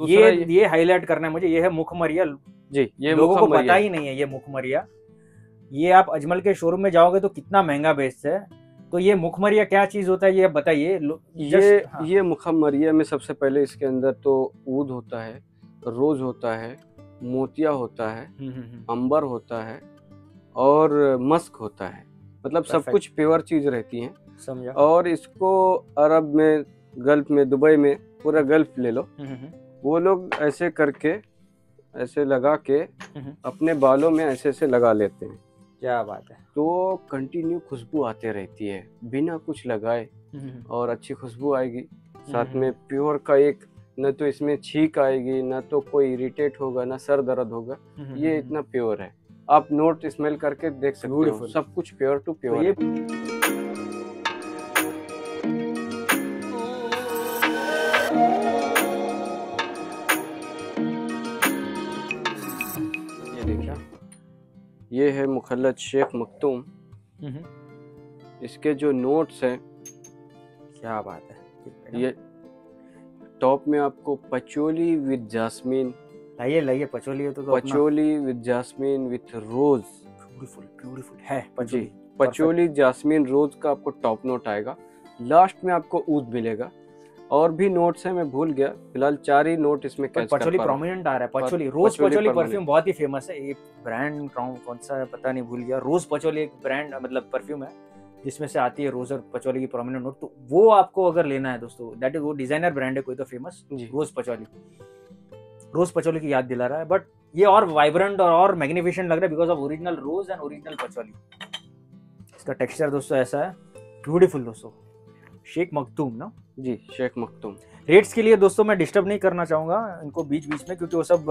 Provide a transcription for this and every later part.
ये हाईलाइट करना है मुझे, ये है मुखमरिया जी। ये लोगों को पता ही नहीं है ये मुखमरिया। ये आप अजमल के शोरूम में जाओगे तो कितना महंगा बेचते हैं। तो ये मुखमरिया क्या चीज होता है ये बताइए। ये मुखमरिया में सबसे पहले इसके अंदर तो ऊद होता है, रोज होता है, मोतिया होता है, अंबर होता है और मस्क होता है। मतलब सब कुछ प्योर चीज रहती हैं। समझा। और इसको अरब में, गल्फ में, दुबई में, पूरा गल्फ ले लो, वो लोग ऐसे करके, ऐसे लगा के अपने बालों में ऐसे ऐसे लगा लेते हैं। क्या बात है। तो कंटिन्यू खुशबू आते रहती है बिना कुछ लगाए, और अच्छी खुशबू आएगी। साथ में प्योर का एक, न तो इसमें छींक आएगी, न तो कोई इरिटेट होगा, न सर दर्द होगा। ये इतना प्योर है, आप नोट स्मेल करके देख सकते हो, सब कुछ प्योर टू प्योर है। ये देखिए, ये है मुखल्लत शेख मखतूम। इसके जो नोट्स हैं, क्या बात है। ये टॉप में आपको पचोली विद जास्मीन, लाइए पचोली है तो patchouli with jasmine with rose, beautiful है पचोली। पचोली जास्मीन रोज का आपको टॉप नोट आएगा। लास्ट में आपको ऊद मिलेगा। और भी नोट्स हैं, मैं भूल गया, फिलहाल 4 ही नोट इसमें कैच कर पचोली प्रोमिनेंट आ रहा है। पचोली, रोज पचोली परफ्यूम बहुत ही फेमस है। एक ब्रांड कौन सा है पता नहीं, भूल गया। रोज पचोली एक ब्रांड मतलब परफ्यूम है जिसमें से आती है रोज और पचोली की प्रोमिनेंट नोट। तो वो आपको अगर लेना है दोस्तों, दैट इज वो डिजाइनर ब्रांड है कोई तो फेमस, रोज पचोली। रोज पचोली की याद दिला रहा है, बट ये और वाइब्रेंट और मैग्निफिसेंट लग रहा है because of original rose and original patchouli. इसका टेक्सचर दोस्तों ऐसा है, ब्यूटीफुल दोस्तों। शेख मखतूम ना जी, शेख मखतूम। रेट्स के लिए दोस्तों मैं डिस्टर्ब नहीं करना चाहूंगा इनको बीच बीच में, क्योंकि वो सब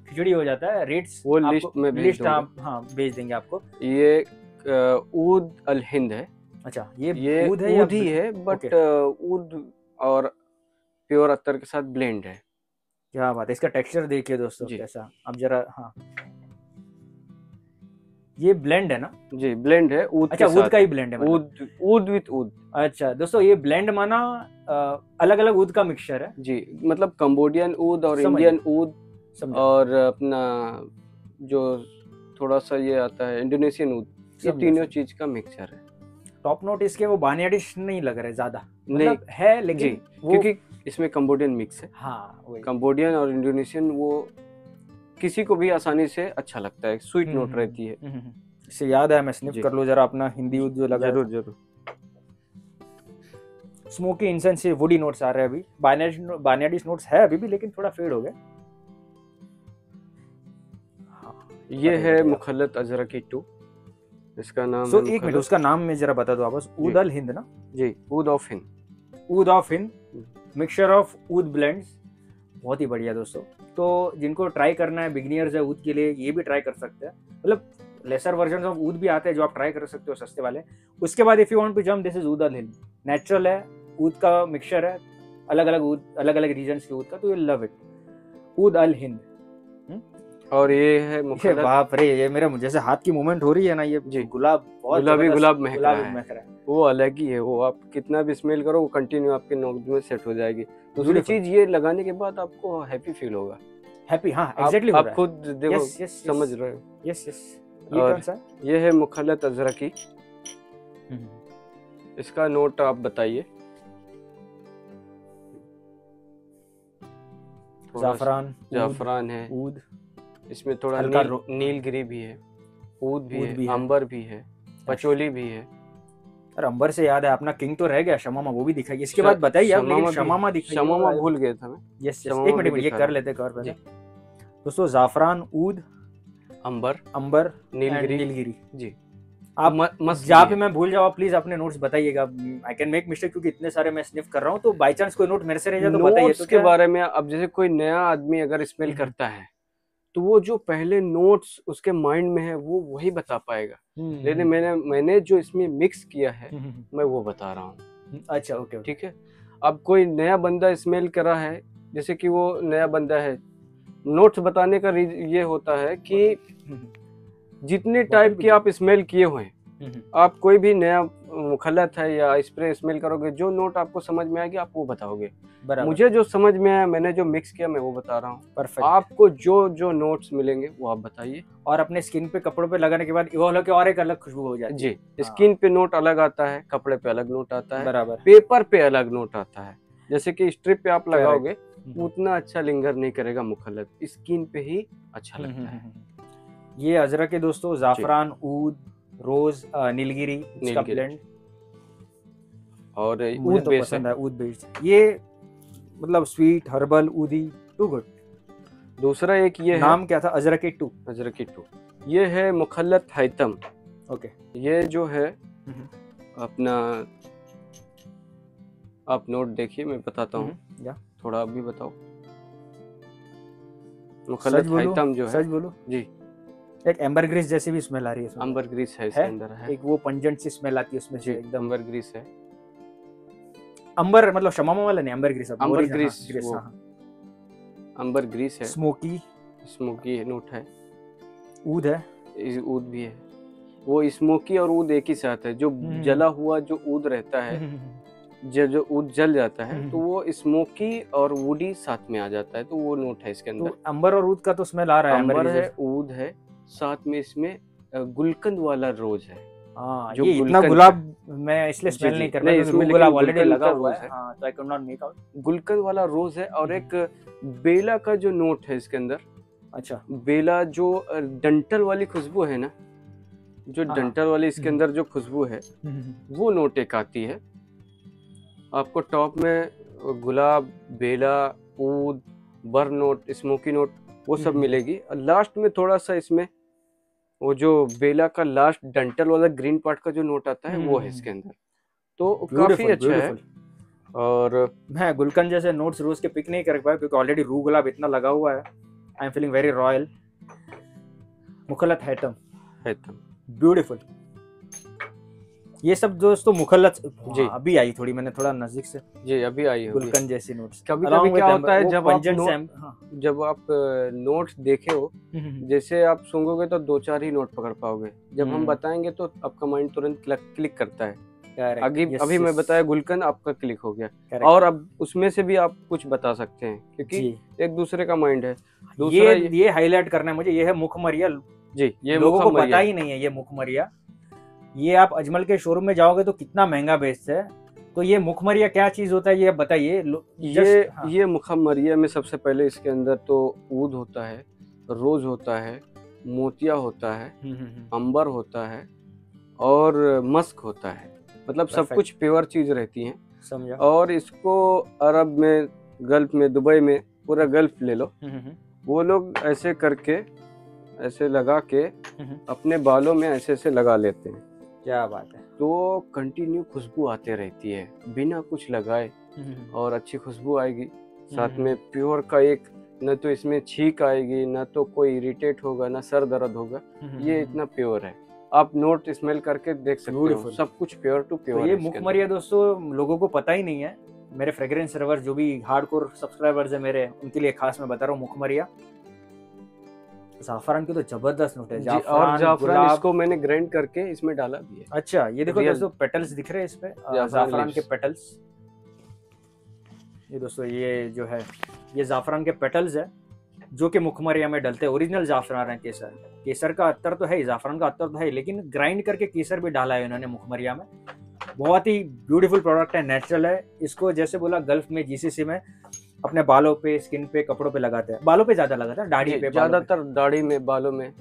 खिचड़ी हो जाता है। रेट्स वो लिस्ट में लिस्ट आप भेज देंगे आपको। ये ऊद अल हिंद है। अच्छा, ये ऊद है, ऊद ही है, बट ऊद और प्योर अत्तर के साथ ब्लेंड है। क्या बात है। इसका टेक्सचर देखिए दोस्तों कैसा, अब जरा। हाँ, ये ब्लेंड है ना? जी, ब्लेंड है ऊद। अच्छा, ऊद का ही ब्लेंड है, ऊद विद ऊद। अच्छा दोस्तों, ये ब्लेंड माना अलग अलग ऊद का मिक्सचर है जी। मतलब कंबोडियन ऊद और इंडियन ऊद और अपना जो थोड़ा सा ये आता है इंडोनेशियन ऊद, ये तीनों चीज का मिक्सचर है। टॉप नोट इसके वो बानियाडिश नहीं लग रहे ज्यादा, नहीं है, लेकिन क्योंकि इसमें कंबोडियन मिक्स है। हाँ, वही। कंबोडियन और इंडोनेशियन वो किसी को भी आसानी से अच्छा लगता है, स्वीट नोट रहती है। इससे याद है, मैं स्निफ कर लो जरा अपना हिंदी ऊद जो लगा। जरूर। स्मोकी इंसेंस से वुडी नोट्स आ रहे हैं अभी। बानियाडिश नोट्स है अभी भी, लेकिन थोड़ा फेड हो गया। ये है मुखल्लत अजरकी 2, इसका नाम है। एक मिनट, उसका नाम में जरा बता दो आप। ऊद अल हिंद ना? जी, ऊद ऑफ हिंद। ऊद ऑफ हिंद, मिक्सचर ऑफ ऊद ब्लेंड्स। बहुत ही बढ़िया दोस्तों। तो जिनको ट्राई करना है, बिगिनियर्स है ऊद के लिए, ये भी ट्राई कर सकते हैं। मतलब लेसर वर्जन ऑफ ऊद भी आते हैं जो आप ट्राई कर सकते हो, सस्ते वाले। उसके बाद if you want to jump, this is ऊद अल हिंद। नेचुरल है, ऊद का मिक्सचर है, अलग अलग ऊद, अलग अलग रीजन्स के ऊद का, तो यू लव इट। ऊद अल हिंद। और ये है मुखल्लत, बाप रे, ये मेरे जैसे हाथ की मूवमेंट हो रही है ना, ये जी गुलाब, गुलाब महक रहा है। वो अलग ही है, वो आप कितना भी स्मेल करो, वो कंटिन्यू आपके नोज में सेट हो जाएगी। दूसरी चीज, ये लगाने के बाद आपको हैप्पी फील होगा। हैप्पी, हाँ एग्जैक्टली, आप खुद देखो, समझ रहे हो। यस। ये कौन सा? ये है मुखल्लत अजरकी। इसका नोट आप बताइए। जाफरान है, ऊद, इसमें थोड़ा नीलगिरी भी है, ऊद भी है, अंबर भी है, पचोली भी है। अरे अंबर से याद है, अपना किंग तो रह गया, शमामा, वो भी दिखाइए। इसके बाद बताइए आप, लेकिन शमामा दिखाइए। शमामा भूल गया था मैं। यस, एक मिनट ये कर लेते कवर पहले दोस्तों। जाफरान, ऊद, अंबर, नीलगिरी। जी, आप जहाँ पे मैं भूल जाऊँ प्लीज अपने नोट्स बताइएगा। आई कैन मेक मिस्टेक, क्योंकि इतने सारे मैं स्निफ कर रहा हूँ, तो बाय चांस कोई नोट मेरे से रह जाए तो बताइए। नोट्स के बारे में, अब जैसे कोई नया आदमी अगर स्मेल करता है, तो वो जो पहले नोट्स उसके माइंड में है वो वही बता पाएगा। लेकिन मैंने जो इसमें मिक्स किया है, मैं वो बता रहा हूँ। अच्छा, ओके, ठीक है। अब कोई नया बंदा स्मेल कर रहा है, जैसे कि वो नया बंदा है, नोट्स बताने का ये होता है कि जितने टाइप की आप स्मेल किए हुए, आप कोई भी नया मुखल्लत है या स्प्रे स्मेल करोगे, जो नोट आपको समझ में आएगी आप वो बताओगे। बराबर। मुझे जो समझ में आया, मैंने जो मिक्स किया, मैं वो बता रहा हूँ। परफेक्ट। आपको जो जो नोट्स मिलेंगे वो आप बताइए। और अपने स्किन पे कपड़ों पे लगाने के बाद इवॉल्व होकर और एक अलग खुशबू हो जाती है। जी, स्किन पे नोट अलग आता है, कपड़े पे अलग नोट आता है, बराबर। पेपर पे अलग नोट आता है। जैसे कि स्ट्रिप पे आप लगाओगे उतना अच्छा लिंगर नहीं करेगा मुखल्लत, स्किन पे ही अच्छा लगता है। ये अजरक है दोस्तों, जाफरान, ऊद, रोज, नीलगिरी, इसका ब्लेंड। और ऊद तो पसंद है, ऊद बेस्ड। ये मतलब स्वीट हर्बल ऊदी, टू गुड। दूसरा एक ये नाम क्या था? अजरक 2। अजरक 2 ये है मुखल्लत हैतम। ओके। ये जो है अपना, आप नोट देखिए, मैं बताता हूँ। थोड़ा आप भी बताओ। मुखल्लत हैतम जो है, सच बोलो जी, एक एम्बर ग्रीस जैसी भी स्मेल आ रही है। एम्बर ग्रीस है इसके अंदर है। एक वो पंजेंट सी स्मेल आती है उसमें से, एकदम एम्बर ग्रीस है। अंबर मतलब शमामा वाला नहीं, ambergris. Ambergris, ambergris है। स्मोकी नोट है। ऊद है, ऊद भी है। वो स्मोकी और ऊद एक ही साथ है। जो जला हुआ जो ऊद रहता है, जो ऊद जल जाता है तो वो स्मोकी और वुडी साथ में आ जाता है, तो वो नोट है इसके अंदर। तो अंबर और ऊद का तो स्मेल आ रहा है। अंबर है, ऊद है, साथ में इसमें गुलकंद वाला रोज है। जो ये इतना गुलाब मैं इसलिए स्मेल नहीं कर रहा, क्योंकि गुलाब ऑलरेडी लगा हुआ है। हां, तो I could not make out. गुलकंद वाला रोज है। और एक बेला का जो नोट है इसके अंदर। अच्छा। बेला जो डंटल वाली खुशबू है ना, जो डंटल वाली इसके अंदर जो खुशबू है, वो नोट एक आती है। आपको टॉप में गुलाब, बेला, ऊद, बर नोट, स्मोकी नोट, वो सब मिलेगी। लास्ट में थोड़ा सा इसमें वो जो बेला का लास्ट डंटल वाला ग्रीन पार्ट का जो नोट आता है वो है इसके अंदर, तो काफी अच्छा है। और मैं गुलकंद जैसे नोट्स रोज के पिक नहीं कर पाया, क्योंकि ऑलरेडी रू गुलाब इतना लगा हुआ है। I am feeling very royal. मुखल्लत हैतम, ब्यूटीफुल। ये सब दोस्तों मुखल्लत जी अभी आई, थोड़ी मैंने थोड़ा नजदीक से जी अभी आई गुलकंद जैसी नोट्स। कभी-कभी क्या होता है, जब आप नोट्स देखे हो, जैसे आप सूंघोगे तो 2-4 ही नोट पकड़ पाओगे, जब हम बताएंगे तो आपका माइंड तुरंत क्लिक करता है। अभी मैं बताया गुलकंद, आपका क्लिक हो गया। और अब उसमें से भी आप कुछ बता सकते हैं, क्योंकि एक दूसरे का माइंड है। दूसरा ये हाईलाइट करना है मुझे, ये है मुखमरिया जी। ये लोगों को पता ही नहीं है ये मुखमरिया। ये आप अजमल के शोरूम में जाओगे तो कितना महंगा बेचते हैं। तो ये मुखमरिया क्या चीज होता है, ये बताइए। ये मुखमरिया में सबसे पहले इसके अंदर तो ऊद होता है, रोज होता है, मोतिया होता है, अंबर होता है और मस्क होता है। मतलब सब कुछ प्योर चीज रहती है, समझा। और इसको अरब में, गल्फ में, दुबई में, पूरा गल्फ ले लो, वो लोग ऐसे करके, ऐसे लगा के अपने बालों में ऐसे ऐसे लगा लेते हैं। क्या बात है। तो कंटिन्यू खुशबू आते रहती है बिना कुछ लगाए, और अच्छी खुशबू आएगी। साथ में प्योर का एक, न तो इसमें छींक आएगी, न तो कोई इरिटेट होगा, न सर दर्द होगा। ये इतना प्योर है, आप नोट स्मेल करके देख सकते हो, सब कुछ प्योर टू प्योर। तो ये मुखमरिया दोस्तों लोगों को पता ही नहीं है। मेरे फ्रेग्रेंस सर्वर जो भी हार्डकोर सब्सक्राइबर्स है मेरे, उनके लिए खास मैं बता रहा हूँ मुखमरिया। जाफरान की तो जबरदस्त नोट है। जाफरान इसको मैंने ग्राइंड करके इसमें डाला भी है। अच्छा, ये देखो दोस्तों पेटल्स दिख रहे हैं इस पे, जाफरान के पेटल्स। ये दोस्तों ये जो है, ये जाफरान के पेटल्स है जो कि मुखमरिया में डलते हैं। ओरिजिनल जाफरान है। केसर का अत्तर तो है, जाफरान का अत्तर तो है, लेकिन ग्राइंड करके केसर भी डाला है उन्होंने मुखमरिया में। बहुत ही ब्यूटीफुल प्रोडक्ट है, नेचुरल है। इसको जैसे बोला गल्फ में, जीसीसी में अपने बालों पे, स्किन पे, कपड़ों पे लगाते हैं। बालों पे ज्यादा लगाते हैं, दाढ़ी पे ज्यादातर, दाढ़ी में, बालों में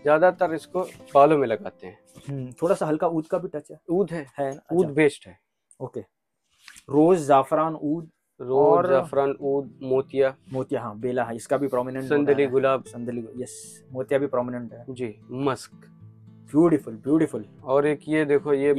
ज्यादातर इसको बालों में लगाते हैं। थोड़ा सा हल्का ऊद का भी टच है। ऊद है ऊद बेस्ड है। ओके। रोज, जाफरान, ऊद, रोज, जाफरान, ऊद, मोतिया। हाँ, बेला है, इसका भी प्रोमिनेंट। संदली गुलाब, यस, मोतिया भी प्रोमिनेंट है जी। Musk, beautiful. और एक ये देखो, ये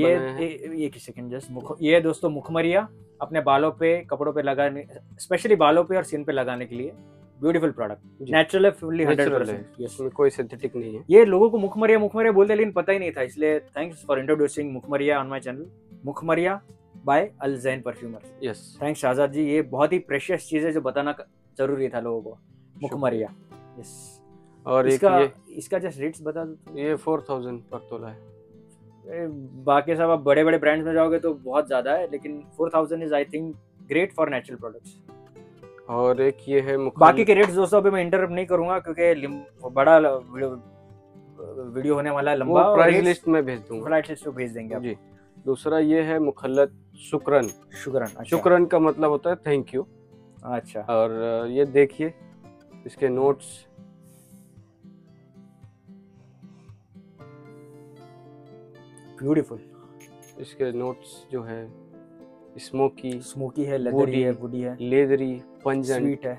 एक सेकंड जस्ट। ये दोस्तों मुखमरिया अपने बालों पे, कपड़ों पे लगाने, स्पेशली बालों पे और स्किन पे लगाने के लिए ब्यूटीफुल प्रोडक्ट। नेचुरल है, फुल्ली 100%। इसमें कोई सिंथेटिक नहीं है। ये लोगों को मुखमरिया बोलते, लेकिन पता ही नहीं था, इसलिए थैंक्स फॉर इंट्रोड्यूसिंग मुखमरिया ऑन माय चैनल। मुखमरिया बाय अल ज़ैन perfumers. Yes, thanks Shahzad ji. ये बहुत ही प्रेशियस चीज है जो बताना जरूरी था लोगों को। मुखमरिया। यस। और इसका जस्ट रेट्स बता दो। ये 4000 पर तोला है। बाकी सब आप बड़े बड़े ब्रांड्स में जाओगे तो बहुत ज़्यादा है, लेकिन 4000 is I think great for natural products. और एक ये है बाकी के रेट्स दोस्तों अभी मैं इंटरप्ट नहीं करूंगा क्योंकि बड़ा वीडियो होने वाला है, लंबा, वो प्राइस लिस्ट में भेज दूंगा, प्राइस लिस्ट में भेज देंगे आप। जी। दूसरा ये है मुखल्लत शुक्रन। अच्छा। शुक्रन का मतलब होता है थैंक यू। अच्छा। और ये देखिए इसके नोट्स, ब्यूटीफुल। इसके नोट्स जो है स्मोकी है, लेदरी है, वुडी है, लेदरी, पंजन, स्वीट है,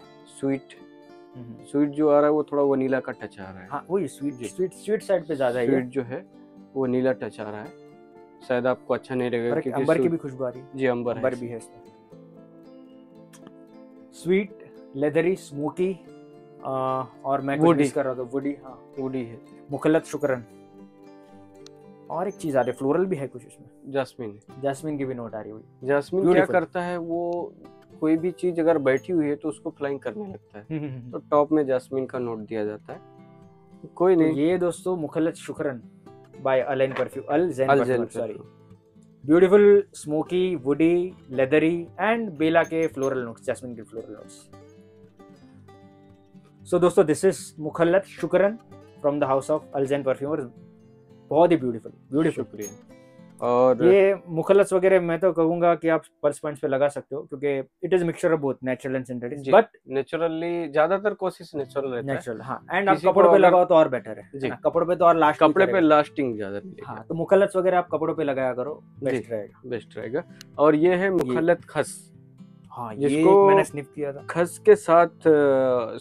स्वीट जो आ रहा है वो थोड़ा वनीला का टच आ रहा है। हाँ वही स्वीट साइड पे ज्यादा है। स्वीट जो है वो वनीला टच आ रहा है, शायद आपको अच्छा नहीं लगेगा क्योंकि अंबर की भी खुशबू आ रही है। जी अंबर भी है इसमें। स्वीट, लेदरी, स्मोकी और मैं कुछ मिस कर रहा था, वुडी। हाँ वुडी है, मुखल्लत शुक्रन। और एक चीज आ रही है, फ्लोरल भी है कुछ इसमें, जास्मीन की भी नोट आ रही है। जास्मीन क्या करता है, वो कोई भी चीज अगर बैठी हुई है तो उसको फ्लाइंग करने लगता है, तो टॉप में जास्मीन का नोट दिया जाता है। कोई नहीं। ये दोस्तों मुखल्लत शुक्रन बाय अल ज़ैन perfume, sorry. Beautiful smoky, woody, leathery and बेला के फ्लोरल नोट्स, जास्मिन के फ्लोरल नोट्स। सो दोस्तों दिस इज मुखल्लत शुक्रन फ्रॉम द हाउस ऑफ अल ज़ैन परफ्यूमर्स। बहुत ही ब्यूटीफुल। शुक्रिया। और ये मुखल्लत वगैरह मैं तो कहूंगा कि आप पर्स पॉइंट्स पे लगा सकते हो क्योंकि it is mixture of both natural and synthetic, but naturally ज्यादातर कोशिश नेचुरल रहता है। नेचुरल, हाँ। एंड आप कपड़ों पे लगाओ तो और बेटर है, कपड़ों पे तो और लास्ट, कपड़े पे लास्टिंग ज्यादा मिलेगी। हाँ, तो मुखल्लत वगैरह आप कपड़ों पे लगाया करो, बेस्ट रहेगा। और ये है मुखल्लत खस। हाँ, जिसको मैंने स्निफ किया था। खस के साथ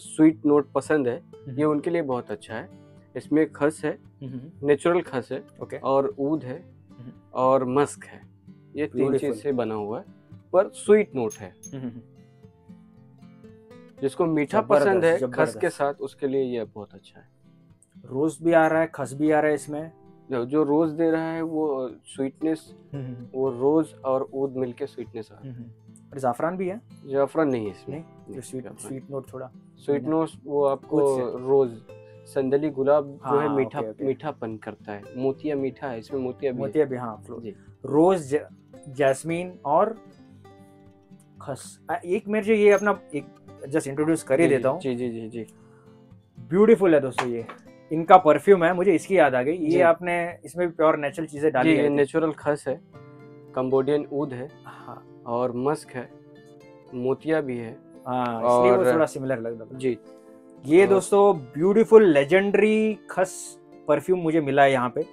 स्वीट नोट पसंद है, ये उनके लिए बहुत अच्छा है। इसमें खस है, नेचुरल खस है, और ऊद है और मस्क है। ये तीन चीज से बना हुआ है, पर स्वीट नोट है। जिसको मीठा पसंद है खस के साथ, उसके लिए ये बहुत अच्छा है। रोज भी आ रहा है, खस भी आ रहा है इसमें। जो रोज दे रहा है वो स्वीटनेस, वो रोज और ऊद मिलके स्वीटनेस आ रहा है। और जाफरान भी है? जाफरान नहीं है इसमें, स्वीट नोट थोड़ा। स्वीट नोट वो आपको रोज, संदली गुलाब जो है मीठापन करता है। मोतिया मीठा है, इसमें मोतिया भी हाँ। रोज, जैस्मीन और खस। एक मेरे ये अपना एक जस्ट इंट्रोड्यूस कर ही देता हूँ। जी। ब्यूटीफुल है दोस्तों, ये इनका परफ्यूम है, मुझे इसकी याद आ गई। ये आपने इसमें भी प्योर नेचुरल चीजें डाली है। नेचुरल खस है, कंबोडियन ऊद है, हाँ, और मस्क है, मोतिया भी है। हाँ, इसलिए वो थोड़ा सिमिलर लग रहा था। जी। ये दोस्तों ब्यूटीफुल लेजेंडरी खस परफ्यूम मुझे मिला है यहाँ पे।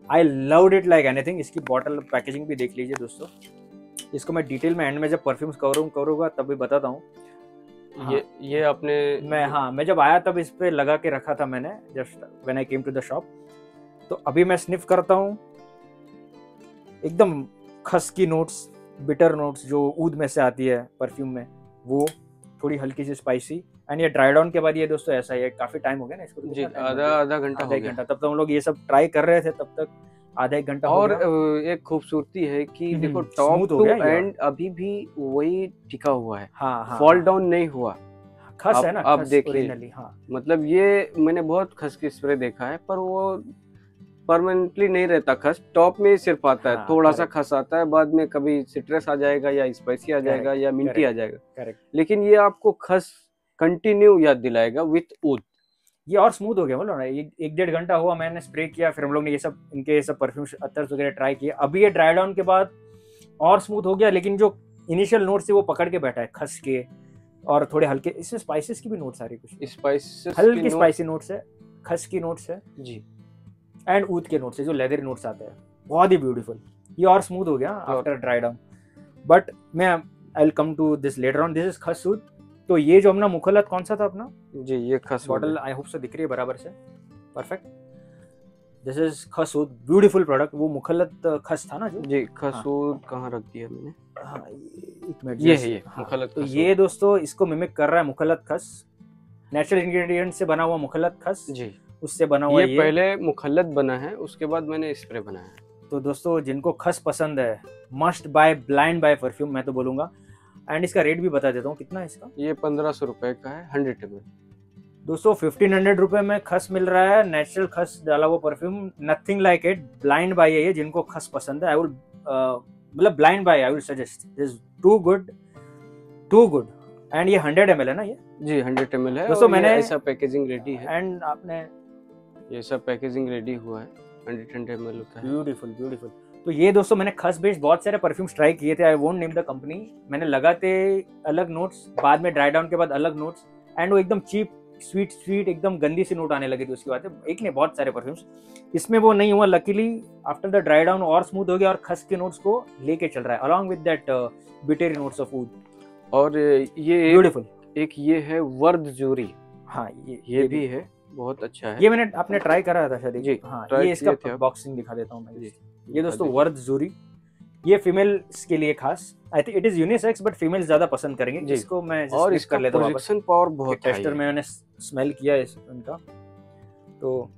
I loved it like anything. इसकी बॉटल पैकेजिंग भी देख लीजिए दोस्तों। इसको मैं डिटेल में एंड में जब परफ्यूम्स करूंगा तब भी बताता हूँ। हाँ, ये आपने मैं जब आया तब इस पे लगा के रखा था मैंने, just when I came to the shop. तो अभी मैं स्निफ करता हूँ, एकदम खस की नोट्स, बिटर नोट्स जो ऊद में से आती है परफ्यूम में, वो थोड़ी हल्की सी स्पाइसी। एंड ये ड्राई डाउन के बाद ये दोस्तों ऐसा ही है, काफी टाइम हो गया ना इसको, जी, आधा घंटा तब तक हम लोग ये सब ट्राई कर रहे थे, तब तक आधा एक घंटा। और एक खूबसूरती है कि देखो टॉप टू एंड अभी भी वही टिका हुआ है, फॉल डाउन नहीं हुआ। खस है ना, आप देखिए, मतलब ये मैंने बहुत खस की स्प्रे देखा है, पर वो परमानेंटली नहीं रहता। खस टॉप में ही सिर्फ आता है, थोड़ा सा खस आता है, बाद में कभी सिट्रस आ जाएगा या स्पाइसी आ जाएगा या मिंटी आ जाएगा। लेकिन ये आपको खस कंटिन्यू याद दिलाएगा विथ ऊद। ये और स्मूथ हो गया, मतलब ना 1-1.5 घंटा हुआ मैंने स्प्रे किया, फिर हम लोग ने ये सब इनके सब परफ्यूम अतर्स वगैरह ट्राई किए। अभी ये ड्राई डाउन के बाद और स्मूथ हो गया, लेकिन जो इनिशियल नोट से वो पकड़ के बैठा है खस के, और थोड़े हल्के इसमें स्पाइसेस की भी नोट्स आ रही, कुछ स्पाइसेस, हल्की स्पाइसी नोट्स है, खस की नोट्स है जी, एंड ऊद के नोट्स है, जो लेदर नोट्स आते हैं। बहुत ही ब्यूटीफुल। ये और स्मूथ हो गया आफ्टर ड्राई डाउन, बट मैं I will come to this later on. This is खस ऊद। तो ये जो अपना मुखल्लत कौन सा था अपना? जी, ये खस बॉटल आई होप से दिख रही है बराबर से, परफेक्ट। दिस इज खस ऊद, ब्यूटीफुल प्रोडक्ट। वो मुखल्लत खस था ना जो? जी, खस ऊद कहाँ रख दिया मैंने? हाँ, एक मिनट, ये है, ये मुखल्लत। तो ये दोस्तों इसको मिमिक कर रहा है मुखल्लत खस, नेचुरल इंग्रेडिएंट से बना हुआ मुखल्लत खस जी, उससे बना हुआ ये पहले मुखल्लत बना है, उसके बाद मैंने स्प्रे बनाया। तो दोस्तों जिनको खस पसंद है, must buy, blind buy perfume मैं तो बोलूंगा। एंड इसका रेट भी बता देता हूँ, कितना है इसका? ये 1500 रुपए का है, 100 ml। दोस्तों 1500 रुपए में खस मिल रहा है, नेचुरल खस डाला हुआ perfume, nothing like it. Blind buy है ये, जिनको खस पसंद है, आई विल मतलब blind buy I will suggest, this too good. And ये 100 ml है ना ये? जी 100 ml है। दोस्तों मैंने ऐसा पैकेजिंग रेडी है, एंड आपने ये सब पैकेजिंग रेडी हुआ है, 100 ml का है। ब्यूटीफुल। तो ये दोस्तों मैंने खस बेस्ड बहुत सारे परफ्यूम्स ट्राई किए थे, I won't name the company. मैंने लगाते अलग नोट्स, बाद में ड्राई डाउन के बाद अलग नोट्स, एंड वो एकदम चीप स्वीट एकदम गंदी सी नोट आने लगी थी उसके बाद। एक नहीं, बहुत सारे परफ्यूम्स, इसमें वो नहीं हुआ। Luckily after the dry down और स्मूथ हो गया, और खस के नोट्स को लेके चल रहा है along with that bitter notes of would. और ये ब्यूटीफुल एक ये है वर्द जूरी। हाँ ये भी है, बहुत अच्छा है। ये मैंने आपने ट्राई करा था शायद जी, हाँ, try ये इसका किए थे। बॉक्सिंग दिखा देता हूँ मैं। जी, ये दोस्तों वर्द जूरी, ये फीमेल्स के लिए खास, I think it is unisex but females ज्यादा पसंद करेंगे। जी। इसको मैं और इसका इसका प्रोजेक्शन पावर बहुत हाई टेस्टर है। में मैंने स्मेल किया है इनका, तो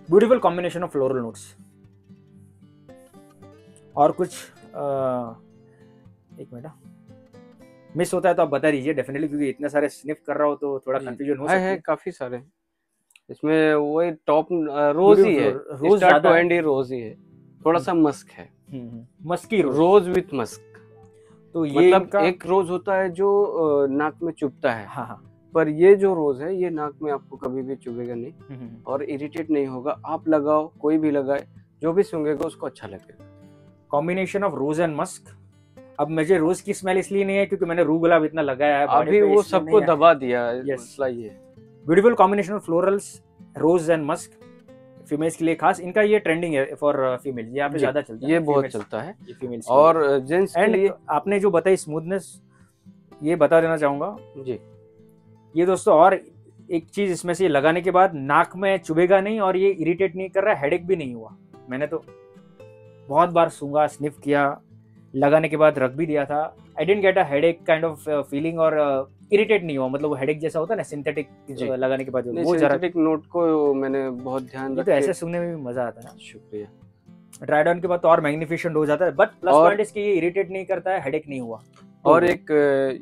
beautiful combination of floral notes. और कुछ एक मिनट मिस होता है तो आप बता दीजिए डेफिनेटली, क्योंकि इतने सारे स्निफ कर रहा हो तो थोड़ा कंफ्यूजन हो सकता है है। काफी सारे इसमें। वही टॉप रोज ही है, रोज स्टार्ट टू ज्यादा एंड ही रोज ही है, थोड़ा सा मस्क है, मस्की रोज विथ मस्क। तो ये मतलब एक रोज होता है जो नाक में चुभता है, हाँ, पर ये जो रोज है ये नाक में आपको कभी भी चुभेगा नहीं और इरिटेट नहीं होगा। आप लगाओ, कोई भी लगाए, जो भी सूंघेगा उसको अच्छा लगेगा। Combination of rose and Musk. अब मुझे रोज की स्मेल इसलिए नहीं है क्योंकि मैंने रू गुलाब इतना लगाया है, अभी वो सबको दबा दिया है। मसला ये beautiful combination of florals, rose and musk, females के लिए खास। इनका ये ट्रेंडिंग है फॉर फीमेल, यहाँ पे ज्यादा चलता है, ये बहुत चलता है ये फीमेल्स। और जेंट्स के लिए आपने जो बताई स्मूथनेस, ये बता देना चाहूंगा जी। ये दोस्तों और एक चीज इसमें से लगाने के बाद नाक में चुभेगा नहीं और ये इरिटेट नहीं कर रहा, हेडेक भी नहीं हुआ। मैंने तो बहुत बार सूंघा, स्निफ किया, लगाने के बाद रख भी दिया था, I didn't get a headache kind of feeling, और इरिटेट नहीं हुआ। मतलब वो हेडेक जैसा होता है ना सिंथेटिक लगाने के बाद, वो जरा सिंथेटिक नोट को मैंने बहुत ध्यान रखा। तो ऐसे सुनने में भी मजा आता है ना। शुक्रिया। ड्राई डाउन के बाद तो और मैग्निफिकेंट हो जाता है, बट प्लस पॉइंट इसकी ये इरिटेट नहीं करता है, हेडेक नहीं हुआ। और एक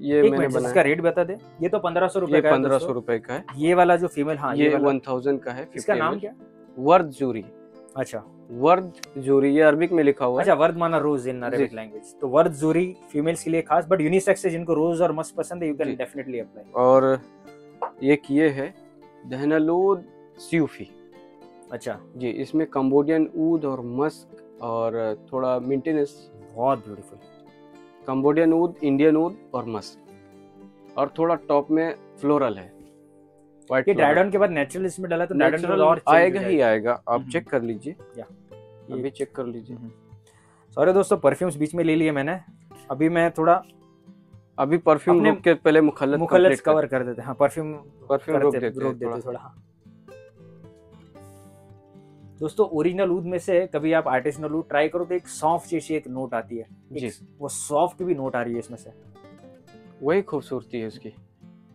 ये मैंने बनाया, इसका रेट बता दे। ये तो 1500 रुपए का है, 1500 रुपए का है। ये वाला जो फीमेल, हाँ ये 1000 का है। इसका नाम क्या? वर्द जूरी। अच्छा, वर्द जूरी, ये अरबिक में लिखा हुआ है। अच्छा, वर्द माना रोज इन अरबिक लैंग्वेज, तो वर्द जूरी फीमेल्स के लिए खास, बट यूनिसेक्स है, जिनको रोज और मस्क पसंद है, यू कैन डेफिनेटली अप्लाई। और एक ये है दहनलूद स्यूफी। अच्छा जी, इसमें कंबोडियन ऊद और मस्क और थोड़ा मेंटेनेंस। बहुत ब्यूटीफुल। कंबोडियन ऊद, इंडियन ऊद और मस्क, और थोड़ा टॉप में फ्लोरल है। ये ड्राई डाउन के बाद नेचुरल इसमें डाला तो नेचुरल और आएगा ही आएगा। आप चेक कर लीजिए, ये चेक कर लीजिए। सॉरी दोस्तों, परफ्यूम्स बीच में ले लिए मैंने। अभी मैं थोड़ा परफ्यूम रोक के पहले मुखल्लत कवर कर देते हैं। हाँ, परफ्यूम रोक देते थोड़ा। हाँ दोस्तों, ओरिजिनल ऊद में से कभी आप आर्टिसनल ऊद ट्राई करो तो एक सॉफ्ट जैसी एक नोट आती है जी, वो सॉफ्ट भी नोट आ रही है इसमें से, वही खूबसूरती है उसकी।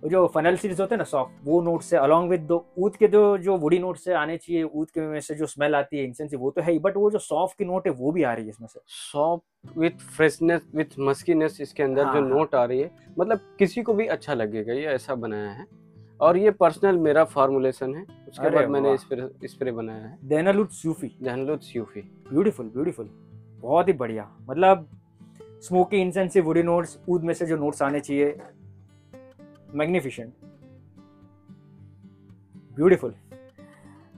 जो फनल सीड्स होते हैं ना सॉफ्ट, वो नोट से अलॉन्ग विद दो ऊद के जो वुडी नोट से आने चाहिए, ऊद के में से जो स्मेल आती है इंसेंस, वो तो है ही, बट वो जो सॉफ्ट की नोट है वो भी आ रही है इसमें से। सॉफ्ट विथ फ्रेशनेस विथ मस्कीनेस इसके अंदर जो नोट आ रही है, मतलब किसी को भी अच्छा लगेगा। ये ऐसा बनाया है और ये पर्सनल मेरा फार्मूलेशन है, उसके बाद मैंने स्प्रे बनाया है। दहनलूद स्यूफी। ब्यूटीफुल ब्यूटीफुल, बहुत ही बढ़िया। मतलब स्मोकी इंसेंस वुडी नोट्स, ऊद में से जो नोट्स आने चाहिए, मैग्निफिसेंट, ब्यूटीफुल।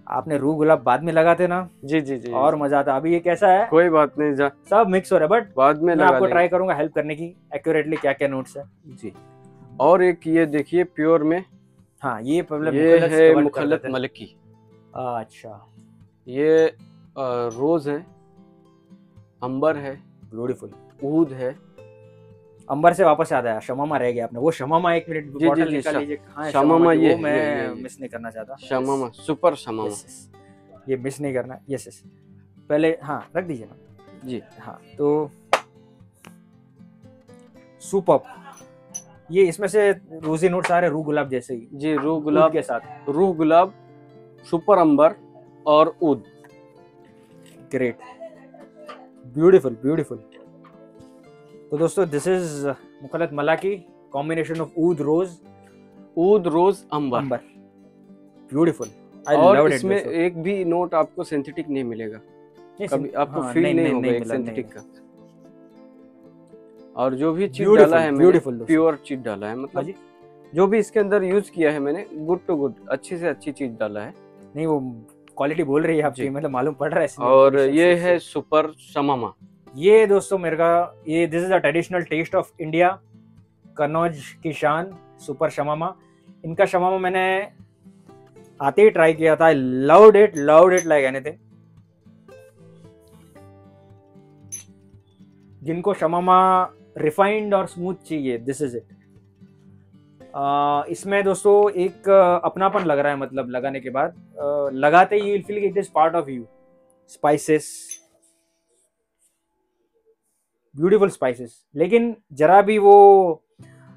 आपने रू गुलाब बाद में लगाते ना, जी और मजा आता। अभी ये कैसा है? कोई बात नहीं, सब मिक्स हो रहा है, बट बाद में मैं आपको ट्राई करूंगा हेल्प करने की, एक्यूरेटली क्या क्या नोट्स है जी। और एक ये देखिए प्योर में, हाँ ये है मुखल्लत मलकी। अच्छा, ये रोज है, अंबर है, ब्यूटीफुल, ऊद है। अंबर से वापस याद आया, शमामा रह गया आपने, वो शमामा एक मिनट बॉटल निकाल लीजिए। हाँ, शमामा, ये मैं मिस नहीं करना चाहता। शमामा, सुपर शमामा, ये मिस नहीं करना। यस, पहले हाँ रख दीजिए ना जी। हाँ, तो सुपर। ये इसमें से रोजी नोट्स आ रहे, रू गुलाब जैसे ही जी, रू गुलाब के साथ, रू गुलाब, सुपर अंबर और ऊद। Great, beautiful. तो दोस्तों, दिस इज मुखल्लत मलाकी, कॉम्बिनेशन ऑफ ऊद रोज, ऊद, रोज, अंबर। Amber, beautiful. और इसमें एक भी नोट आपको सिंथेटिक नहीं मिलेगा, कभी आपको फील नहीं होगा एक सिंथेटिक का। और जो भी चीज डाला है मैंने प्योर चीज डाला है, मतलब जो भी इसके अंदर यूज किया है मैंने गुड टू गुड, अच्छी से अच्छी चीज डाला है। नहीं वो क्वालिटी बोल रही है आपकी, मतलब मालूम पड़ रहा है। और ये है सुपर शमामा। ये दोस्तों मेरे का ये this is a traditional test of India, Kannauj की शान सुपर शमामा। इनका शमामा मैंने आते ही ट्राई किया था, I loved it like anything. जिनको शमामा रिफाइंड और स्मूथ चाहिए, दिस इज इट। इसमें दोस्तों एक अपनापन लग रहा है, मतलब लगाने के बाद लगाते ही you will feel it is part of you. Spices, beautiful spices, लेकिन जरा भी वो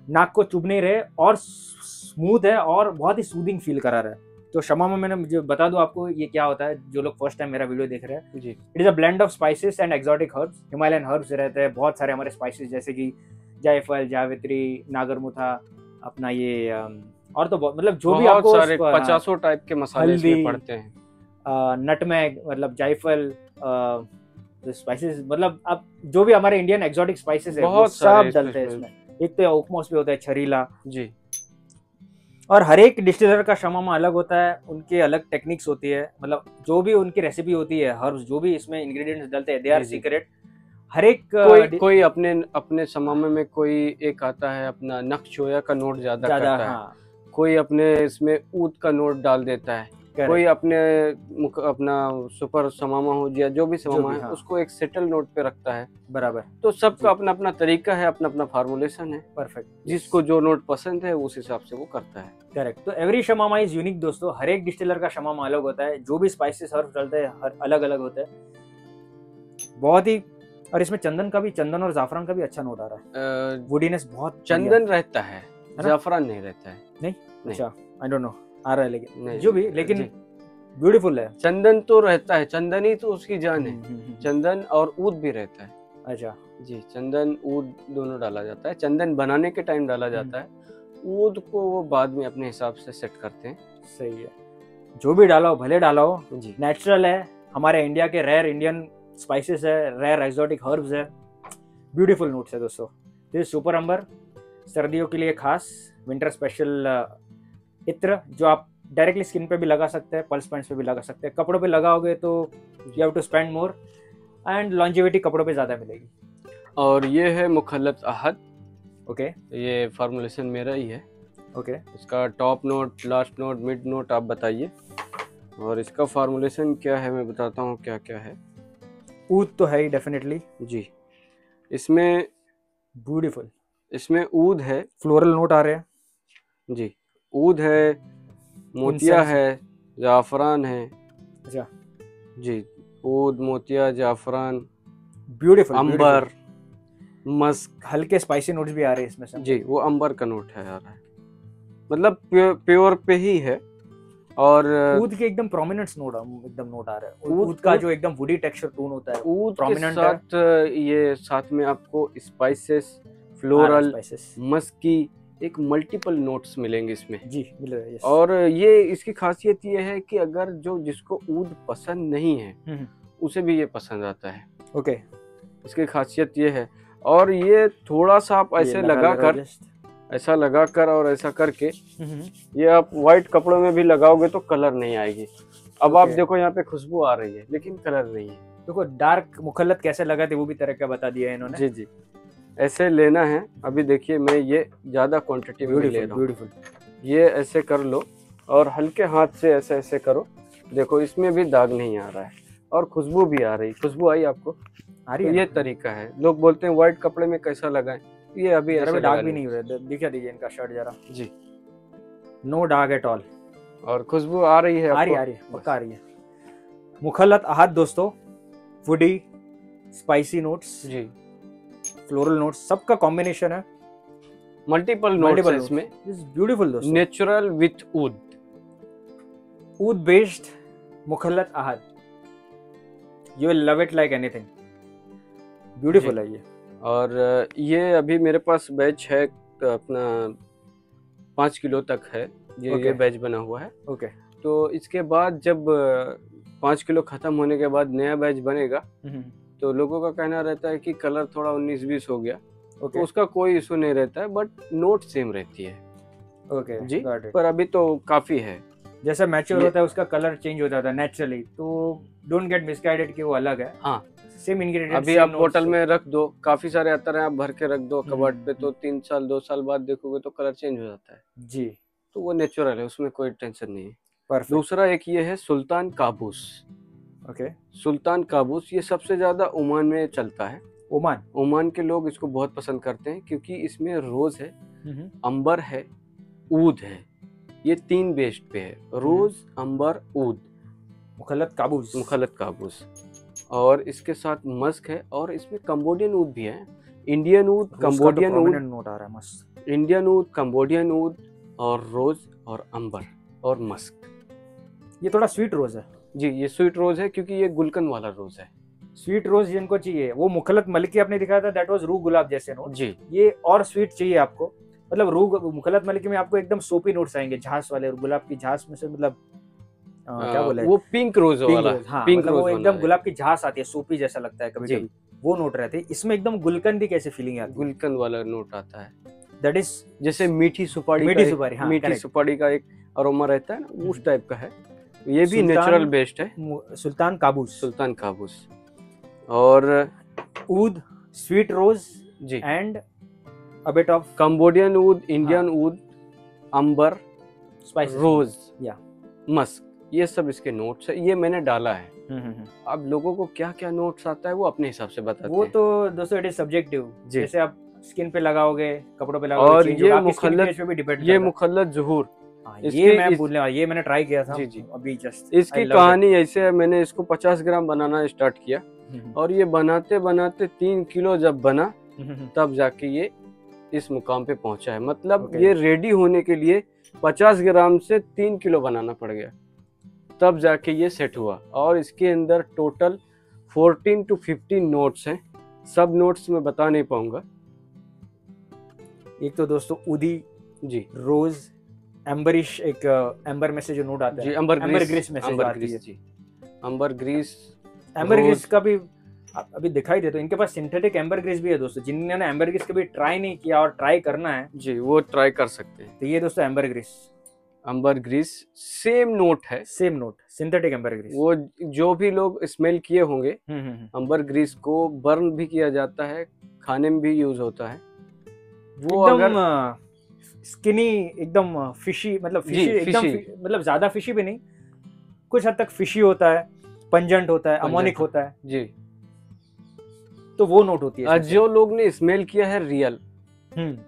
नाक को चुभ नहीं रहे और स्मूथ है और बहुत ही सूदिंग फील करा रहा है। तो शमामा मैंने मुझे बता दूं आपको ये क्या होता है, जो लोग फर्स्ट टाइम मेरा वीडियो देख रहे हैं जी। It is a blend of spices and exotic herbs. Himalayan herbs रहते हैं बहुत सारे हमारे स्पाइसेस, जैसे कि जायफल, जावित्री, नागरमुथा, अपना ये और तो मतलब जो भी आपको 50 टाइप के मसाले इसमें पड़ते हैं, नटमैग, मतलब जायफल, स्पाइसेस, मतलब अब जो भी हमारे इंडियन एक्सोटिक स्पाइसेस है वो सब डलते हैं इसमें। एक तो ओकमोस भी होता है, छरीला जी। और हर एक डिस्टिलर का शमामा अलग होता है, उनके अलग टेक्निक्स होती है, मतलब जो भी उनकी रेसिपी होती है, हर्ब्स जो भी इसमें इंग्रेडिएंट्स डलते हैं, दे आर सीक्रेट। हर एक कोई अपने शमामे में कोई एक आता है अपना नक्शोया का नोट ज्यादा करता है, कोई अपने इसमें ऊद का नोट डाल देता है, कोई अपना सुपर शमामा हो या जो भी शमामा है उसको एक सेटल नोट पे रखता है। बराबर। तो सबका अपना अपना तरीका है, अपना अपना फार्मूलेशन है। परफेक्ट। जिसको जो नोट पसंद है उस हिसाब से वो करता है। करेक्ट। तो एवरी शमामा इज यूनिक दोस्तों, हर एक डिस्टिलर का शमामा अलग होता है, जो भी स्पाइसेस हर्ब डालते हैं हर अलग अलग होता है बहुत ही। और इसमें चंदन का भी, चंदन और जाफरान का भी अच्छा नोट आ रहा है। वुडीनेस बहुत, चंदन रहता है, जाफरान नहीं रहता है। नहीं? अच्छा, आई डोंट नो, आ रहा है लेकिन जो भी, लेकिन ब्यूटीफुल है। चंदन तो रहता है, चंदन ही तो उसकी जान है। चंदन और ऊद भी रहता है। अच्छा जी, चंदन ऊद दोनों डाला जाता है। चंदन बनाने के टाइम डाला जाता है, ऊद को वो बाद में अपने हिसाब से सेट करते हैं। सही है, जो भी डाला हो भले डाला हो जी, नेचुरल है, हमारे इंडिया के रेयर इंडियन स्पाइसेस है, रेयर एक्सोटिक हर्ब्स है, ब्यूटीफुल नोट्स है दोस्तों। दिस सुपर अंबर सर्दियों के लिए खास विंटर स्पेशल इत्र, जो आप डायरेक्टली स्किन पे भी लगा सकते हैं, पल्स पॉइंट्स पे भी लगा सकते हैं। कपड़ों पे लगाओगे तो you have to spend more and longevity कपड़ों पे ज्यादा मिलेगी। और ये है मुखल्लत अहद। ओके, ये फार्मूलेशन मेरा ही है। ओके, इसका top note, last note, mid note आप बताइए। और इसका फार्मूलेशन क्या है मैं बताता हूँ क्या क्या है। ऊद तो है ही डेफिनेटली जी, इसमें ब्यूटीफुल, इसमें ऊद है, फ्लोरल नोट आ रहे हैं जी। ऊद है, मोतिया है, जाफरान है। अच्छा जी, ऊद, मोतिया, जाफरान, ब्यूटीफुल, अंबर, मस्क, हल्के स्पाइसी नोट्स भी आ रहे हैं इसमें से। जी, वो अंबर का नोट है आ रहा है, मतलब प्योर पे ही है। और ऊद के एकदम प्रोमिनेंट नोट आ रहा है। ऊद का जो एकदम वुडी टेक्सचर टोन होता है, ऊद के साथ ये साथ में आपको स्पाइसेस, फ्लोरल, मस्की, एक मल्टीपल नोट्स मिलेंगे इसमें जी, मिल रहा है। और ये इसकी खासियत ये है कि अगर जो जिसको ऊद पसंद नहीं है उसे भी ये पसंद आता है। ओके, इसकी खासियत ये है। और ये थोड़ा सा आप ऐसे लगाकर, ऐसा लगाकर और ऐसा करके ये आप व्हाइट कपड़ों में भी लगाओगे तो कलर नहीं आएगी। अब आप देखो यहाँ पे खुशबू आ रही है लेकिन कलर नहीं है। देखो डार्क मुखल्लत कैसे लगा थे वो भी तरीका बता दिया है इन्होंने। जी जी, ऐसे लेना है। अभी देखिए मैं ये ज्यादा क्वांटिटी में ले रहा हूँ। ये ऐसे कर लो और हल्के हाथ से ऐसे ऐसे करो। देखो इसमें भी दाग नहीं आ रहा है और खुशबू भी आ रही। खुशबू आई आपको? आ रही है। ये तरीका है। लोग बोलते हैं व्हाइट कपड़े में कैसा लगाएं, ये अभी ऐसे दाग भी नहीं हो रहा। दिखा दीजिए इनका शर्ट जरा जी, नो दाग एट ऑल। और खुशबू आ रही है, आ रही है, पक्का आ रही है। मुखल्लत अहद दोस्तों, वुडी, स्पाइसी नोट्स जी, फ्लोरल नोट्स, सबका कॉम्बिनेशन है। मल्टीपल नोट्स है इसमें। ब्यूटीफुल दोस्तों, नेचुरल विथ ऊद, ऊद बेस्ड मुखल्लत अहद, you will love it like anything. Beautiful है ये। और ये अभी मेरे पास बैच है अपना 5 किलो तक है ये बैच बना हुआ है। ओके। तो इसके बाद जब 5 किलो खत्म होने के बाद नया बैच बनेगा तो लोगों का कहना रहता है कि कलर थोड़ा 19-20 हो गया। तो उसका कोई इशू नहीं रहता है, बट नोट सेम रहती है। ओके जी, पर अभी तो काफी है। जैसा मैच्योर होता है उसका कलर चेंज हो जाता है नेचुरली, तो डोंट गेट मिसगाइडेड कि वो अलग है। हाँ, सेम इंग्रेडिएंट। अभी आप बोतल में रख दो, काफी सारे अतर हैं, आप भर के रख दो कबर्ड पे, तो 3 साल 2 साल बाद देखोगे तो कलर चेंज हो जाता है जी। तो वो नेचुरल है, उसमें कोई टेंशन नहीं है। परफेक्ट। दूसरा एक ये है सुल्तान काबूस। ओके। सुल्तान काबूस ये सबसे ज्यादा ओमान में चलता है। ओमान के लोग इसको बहुत पसंद करते हैं क्योंकि इसमें रोज है, अंबर है, ऊद है। ये 3 बेस्ड पे है, रोज, अंबर, ऊद। मुखल्लत काबूस। और इसके साथ मस्क है, और इसमें कंबोडियन ऊद भी है। इंडियन ऊद, कंबोडियन ऊद, नोट आ रहा है मस्त। इंडियन ऊद, कंबोडियन ऊद और रोज और अंबर और मस्क। ये थोड़ा स्वीट रोज है जी, ये स्वीट रोज है क्योंकि ये गुलकंद वाला रोज है। स्वीट रोज जिनको चाहिए, वो मुखल्लत मलिकी आपने दिखाया था, दैट वाज रूह गुलाब जैसे नोट जी। ये और स्वीट चाहिए आपको, मतलब रूह मुखल्लत मलिकी में आपको एकदम सोपी नोट्स आएंगे, झांस वाले, गुलाब की झांस में से, मतलब क्या बोले, वो पिंक रोज वाला। हाँ, पिंक मतलब रोज वो एकदम गुलाब की झांस आती है, सोपी जैसा लगता है कभी कभी, वो नोट रहते हैं। इसमें एकदम गुलकंदी कैसे फीलिंग आती है, गुलकंद वाला नोट आता है। दैट इज जैसे मीठी सुपारी, हाँ, मीठी सुपारी का एक अरोमा रहता है ना, उस टाइप का है। ये भी नेचुरल बेस्ड है। सुल्तान काबूस और ऊद, स्वीट रोज जी, and a bit of Cambodian ऊद, इंडियन ऊद, अंबर, स्पाइस, रोज या मस्क, ये सब इसके नोट्स है। ये मैंने डाला है। अब लोगों को क्या क्या नोट्स आता है वो अपने हिसाब से बताते हैं। वो तो दोस्तों इट इज सब्जेक्टिव, जैसे आप स्किन पे लगाओगे, कपड़ों पे लगाओगे, और ये मुखल्लत ज़ुहूर, ये मैं बोलने वाला, ये मैंने ट्राई किया था जी अभी जस्ट। इसकी कहानी ऐसे है, मैंने इसको 50 ग्राम बनाना स्टार्ट किया और ये बनाते बनाते 3 किलो जब बना तब जाके ये इस मुकाम पे पहुंचा है। मतलब ये रेडी होने के लिए 50 ग्राम से 3 किलो बनाना पड़ गया, तब जाके ये सेट हुआ। और इसके अंदर टोटल 14 to 15 नोट्स हैं। सब नोट्स मैं बता नहीं पाऊंगा। एक तो दोस्तों उदी जी, रोज, एम्बरिश, एक एम्बर में से जो नोट आता है जी, एम्बर ग्रीस में से आती है जी, एम्बर ग्रीस का भी अभी दिखाई देता है। इनके पास सिंथेटिक एम्बर ग्रीस भी है दोस्तों, जिन्होंने एम्बर ग्रीस कभी ट्राई नहीं किया और ट्राई करना है जी, वो ट्राई कर सकते हैं। तो ये दोस्तों एम्बर ग्रीस सेम नोट है, same note, synthetic ambergris. वो जो भी लोग स्मेल किए होंगे, एम्बर ग्रीस को बर्न भी किया जाता है, खाने में भी यूज होता है। वो एकदम स्किनी, एकदम फिशी, मतलब फिशी एकदम मतलब ज्यादा फिशी भी नहीं, कुछ हद तक फिशी होता है, पंजेंट होता है, अमोनिक होता है जी। तो वो नोट होती है। जो लोग ने स्मेल किया है रियल,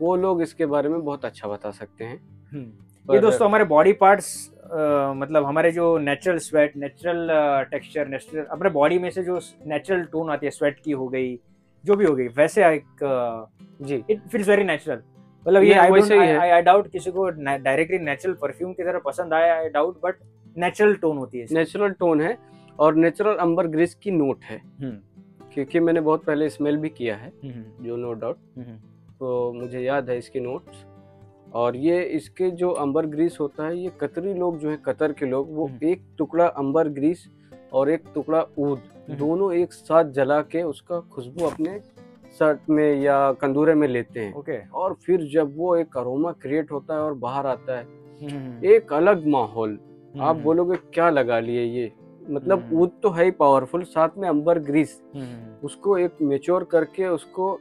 वो लोग इसके बारे में बहुत अच्छा बता सकते हैं। ये दोस्तों हमारे बॉडी पार्ट्स, मतलब हमारे जो natural sweat, natural texture, natural अपने बॉडी में से जो नेचुरल टोन आती है, स्वेट की हो गई, जो भी हो गई, वैसे एक जी, इट फील्स वेरी नेचुरल। मतलब ये आई डाउट किसी को डायरेक्टली नेचुरल परफ्यूम की तरह पसंद आया, I doubt, but natural tone होती है, नेचुरल टोन है और नेचुरल अंबर ग्रीस की नोट है। क्योंकि मैंने बहुत पहले स्मेल भी किया है, जो नो डाउट, तो मुझे याद है इसकी नोट्स। और ये इसके जो अंबर ग्रीस होता है, ये कतरी लोग जो है, कतर के लोग, वो एक टुकड़ा अंबर ग्रीस और एक टुकड़ा ऊद, दोनों एक साथ जला के उसका खुशबू अपने शर्ट में या कंदूरे में लेते हैं। और फिर जब वो एक अरोमा क्रिएट होता है और बाहर आता है, एक अलग माहौल। आप बोलोगे क्या लगा लिए ये, मतलब ऊद तो है ही पावरफुल, साथ में अंबर ग्रीस उसको एक मेच्योर करके उसको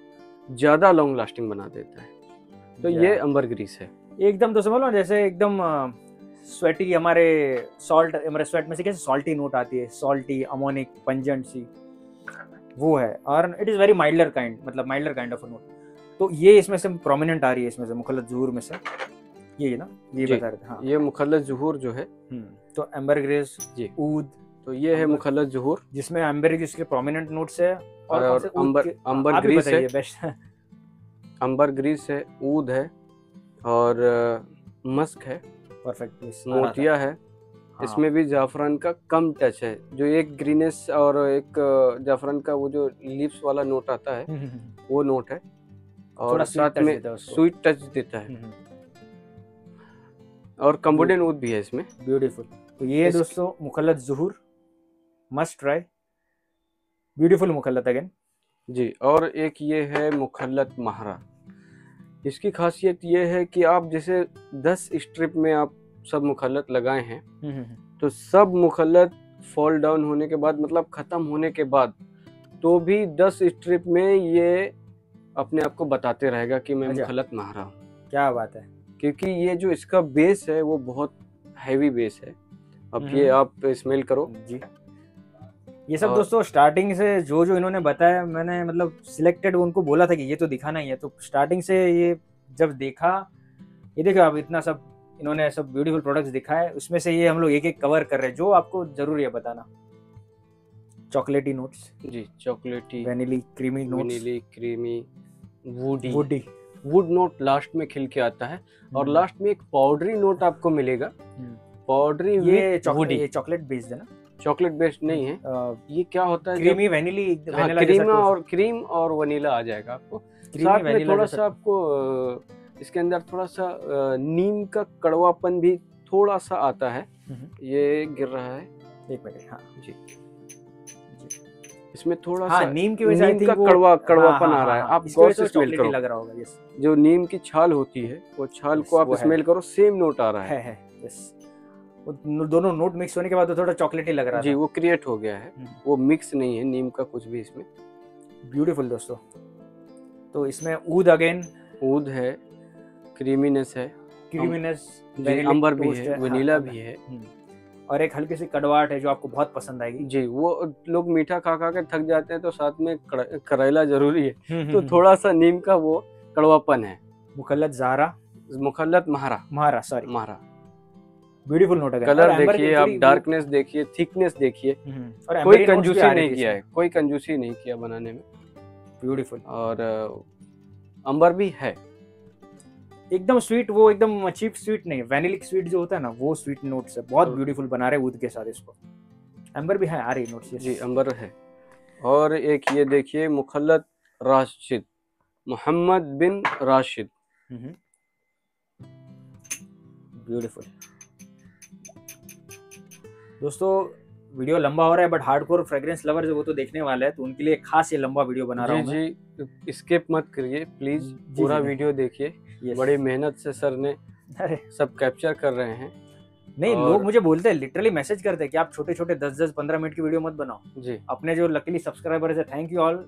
ज्यादा लॉन्ग लास्टिंग बना देता है। तो ये अंबर ग्रीस है। एकदम तो समझ लो जैसे एकदम स्वेटी, हमारे सॉल्ट, हमारे स्वेट में से कैसे सॉल्टी नोट आती है, सॉल्टी, अमोनिक, पंजेंट सी, वो है। और it is very milder kind, मतलब milder kind of a note. तो ये इसमें से प्रोमिनेंट आ रही है, इसमें से मुखल्लत ज़ुहूर में से, ये ना, ये बता रहे थे। हाँ, ये मुखल्लत ज़ुहूर जो है, तो एम्बर ग्रीस जी, ऊद, तो ये है मुखल्लत ज़ुहूर, जिसमें एम्बर ग्रीस के प्रोमिनेंट नोट्स है। और अंबर ग्रीस है, बेस्ट अंबर ग्रीस है, ऊद है और मस्क है, परफेक्ट, मोतिया है। हाँ। इसमें भी जाफरान का कम टच है, जो एक ग्रीनेस और एक जाफरान का वो जो लीव्स वाला नोट आता है, वो नोट है, और साथ में स्वीट टच देता है। और कंबोडियन ऊद भी है इसमें। ब्यूटीफुल। तो ये दोस्तों मुखल्लत ज़ुहूर, मस्ट ट्राई, ब्यूटीफुल मुखल्लत अगेन जी। और एक ये है मुखल्लत महारा। इसकी खासियत ये है कि आप जैसे 10 स्ट्रिप में आप सब मुखल्लत लगाए हैं, तो सब मुखल्लत फॉल डाउन होने के बाद, मतलब खत्म होने के बाद, तो भी 10 स्ट्रिप में ये अपने आप को बताते रहेगा कि मैं मुखल्लत महारा हूँ। क्या बात है। क्योंकि ये जो इसका बेस है वो बहुत हैवी बेस है। अब ये आप स्मेल करो जी। ये सब दोस्तों स्टार्टिंग से जो जो इन्होंने बताया, मैंने मतलब सिलेक्टेड उनको बोला था कि ये तो दिखाना ही है, तो स्टार्टिंग से ये जब देखा, ये देखो आप इतना सब इन्होंने सब ब्यूटीफुल प्रोडक्ट्स दिखाए, उसमें से ये हम लोग एक एक कवर कर रहे हैं जो आपको जरूरी है बताना। चॉकलेटी नोट्स जी, chocolatey, vanilla creamy notes, vanilla creamy, woody wood note last में खिल के आता है, और लास्ट में एक पाउडरी नोट आपको मिलेगा। पाउडरी ये चॉकलेट बेस्ड है ना? चॉकलेट बेस्ड नहीं है, ये क्या होता है, क्रीमी वैनिली, क्रीम और वनीला आ जाएगा आपको साथ में। थोड़ा सा आपको इसके अंदर थोड़ा सा नीम का कड़वापन भी थोड़ा सा आता है। ये गिर रहा है, एक मिनट। हाँ जी, इसमें थोड़ा सा नीम की वजह से कड़वापन आ रहा है। आप गौर से स्मेल करो, लग रहा होगा। यस, जो नीम की छाल होती है वो छाल को आप स्मेल करो, सेम नोट आ रहा है। यस, दोनों नोट मिक्स होने के बाद थोड़ा चॉकलेटी लग रहा है जी, वो क्रिएट हो गया है, वो मिक्स नहीं है नीम का कुछ भी इसमें। ब्यूटीफुल दोस्तों। तो इसमें ऊद अगेन, ऊद है, क्रीमीनेस है, अंबर भी है, वनीला भी है, और एक हल्की सी कड़वाहट है जो आपको बहुत पसंद आएगी जी। वो लोग मीठा खा खा के थक जाते हैं, तो साथ में करेला जरूरी है, तो थोड़ा सा नीम का वो कड़वापन है। मुखल्लत ज़ारा, मुखल्लत महारा, सॉरी महारा। ब्यूटीफुल नोट है। कलर देखिए आप, डार्कनेस देखिए, थिकनेस देखिए, कोई कंजूसी नहीं किया है, कोई कंजूसी नहीं किया बनाने में। ब्यूटीफुल। और अंबर भी है, एकदम स्वीट, वो एकदम चीप स्वीट नहीं, वैनिलिक स्वीट जो होता है ना, वो स्वीट नोट्स है। बहुत ब्यूटीफुल बना रहे ऊद के साथ इसको। अंबर भी है, आ रही नोट्स जी, अंबर है। और एक ये देखिए मुखल्लत राशिद, मोहम्मद बिन राशिद, ब्यूटीफुल। दोस्तों वीडियो लंबा हो रहा है, बट हार्डकोर फ्रेग्रेंस लवर जो वो तो देखने वाले हैं, तो उनके लिए खास ये लंबा वीडियो बना रहा हूं मैं। जी, स्किप मत करिए प्लीज, पूरा वीडियो देखिए। बड़ी मेहनत से सर ने सब कैप्चर कर रहे हैं। नहीं, लोग मुझे बोलते हैं, लिटरली मैसेज करते हैं कि आप छोटे छोटे 10-10 15 मिनट की वीडियो मत बनाओ जी। अपने जो लकीली सब्सक्राइबर्स है, थैंक यू ऑल,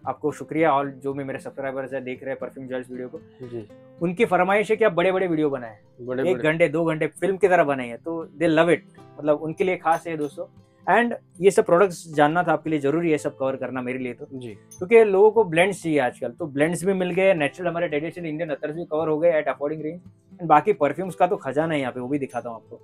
आपको शुक्रिया ऑल जो भी मेरे सब्सक्राइबर्स है देख रहे हैं परफ्यूम जर्ल्स वीडियो को जी। उनकी फरमाइश है कि आप बड़े बड़े वीडियो बनाएं, 1 घंटे 2 घंटे फिल्म की तरह बनाइए, तो दे लव इट। मतलब उनके लिए खास है दोस्तों। एंड ये सब प्रोडक्ट्स जानना था आपके लिए जरूरी है, सब कवर करना मेरे लिए तो जी, क्योंकि लोगों को ब्लेंड्स चाहिए आजकल, तो ब्लेंड्स भी मिल गए, नेचुरल हमारे ट्रेडिशनल इंडियन अतर्स भी कवर हो गए एट अफोर्डिंग रेंज, एंड बाकी परफ्यूम्स का तो खजाना है यहाँ पे, वो भी दिखाता हूँ आपको।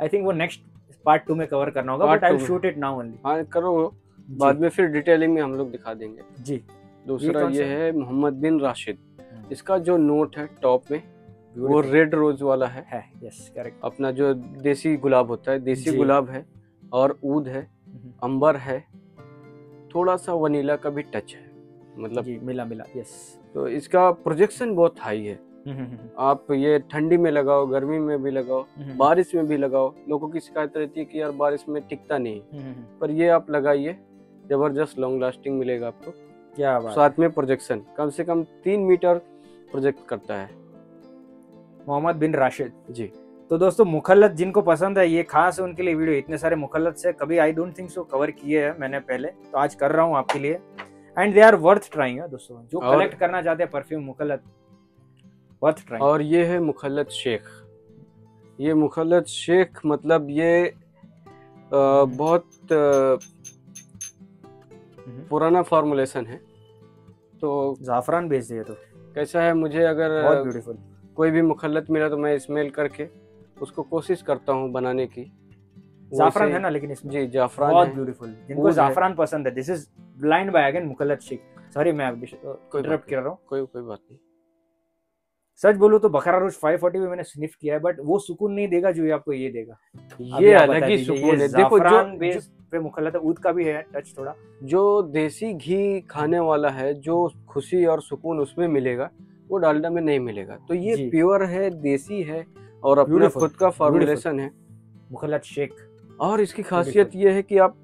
आई थिंक वो नेक्स्ट पार्ट 2 में कवर करना होगा, but I will shoot it now only. हाँ करो, बाद में फिर डिटेलिंग में हम लोग दिखा देंगे जी। दूसरा ये है मोहम्मद बिन राशिद। इसका जो नोट है टॉप में वो रेड रोज वाला है। Yes correct. अपना जो देसी गुलाब होता है, देसी गुलाब है, और ऊद है, अंबर है, थोड़ा सा वनीला का भी टच है, मतलब जी, मिला यस। तो इसका प्रोजेक्शन बहुत हाई है। आप ये ठंडी में लगाओ, गर्मी में भी लगाओ, बारिश में भी लगाओ। लोगों की शिकायत रहती है कि यार बारिश में टिकता नहीं, पर ये आप लगाइए, जबरदस्त लॉन्ग लास्टिंग मिलेगा आपको। क्या बात। साथ में प्रोजेक्शन कम से कम 3 मीटर प्रोजेक्ट करता है। मोहम्मद बिन राशिद जी। तो दोस्तों मुखल्लत जिनको पसंद है, ये खास है उनके लिए वीडियो। इतने सारे मुखल्लत से कभी I don't think so cover किए हैं मैंने पहले, तो आज कर रहा हूँ आपके लिए, and they are worth trying है दोस्तों। जो कलेक्ट करना चाहते हैं परफ्यूम मुखल्लत, वर्थ ट्राइंग। और ये है मुखल्लत शेख। ये मुखल्लत शेख मतलब ये बहुत पुराना फॉर्मुलेशन है, तो जाफरान बेच दिए। तो कैसा है, मुझे अगर बहुत ब्यूटीफुल कोई भी मुखल्लत मिला तो मैं स्मेल करके उसको कोशिश करता हूँ बनाने की। जाफरान है ना, लेकिन इसमें जी जाफरान बहुत ब्यूटीफुल। जिनको जाफरान पसंद है, this is blind buy again मुखल्लत शेख। सॉरी मैं इंटरप्ट कर रहा हूँ, कोई बात नहीं। सच बोलूं तो बखरा रोज 540 भी मैंने स्निफ किया है, बट वो सुकून नहीं देगा जो आपको ये देगा। ये अलग ही सुकून है। देखो जो बेस पे मुखल्लत ऊद का भी है टच थोड़ा, जो देसी घी खाने वाला है, जो खुशी और सुकून उसमें मिलेगा वो डालडा में नहीं मिलेगा। तो ये प्योर है, देसी है, और अपना Beautiful, खुद का फॉर्मुलेशन है। मुखल्लत शेक। और इसकी खासियत ये है कि आप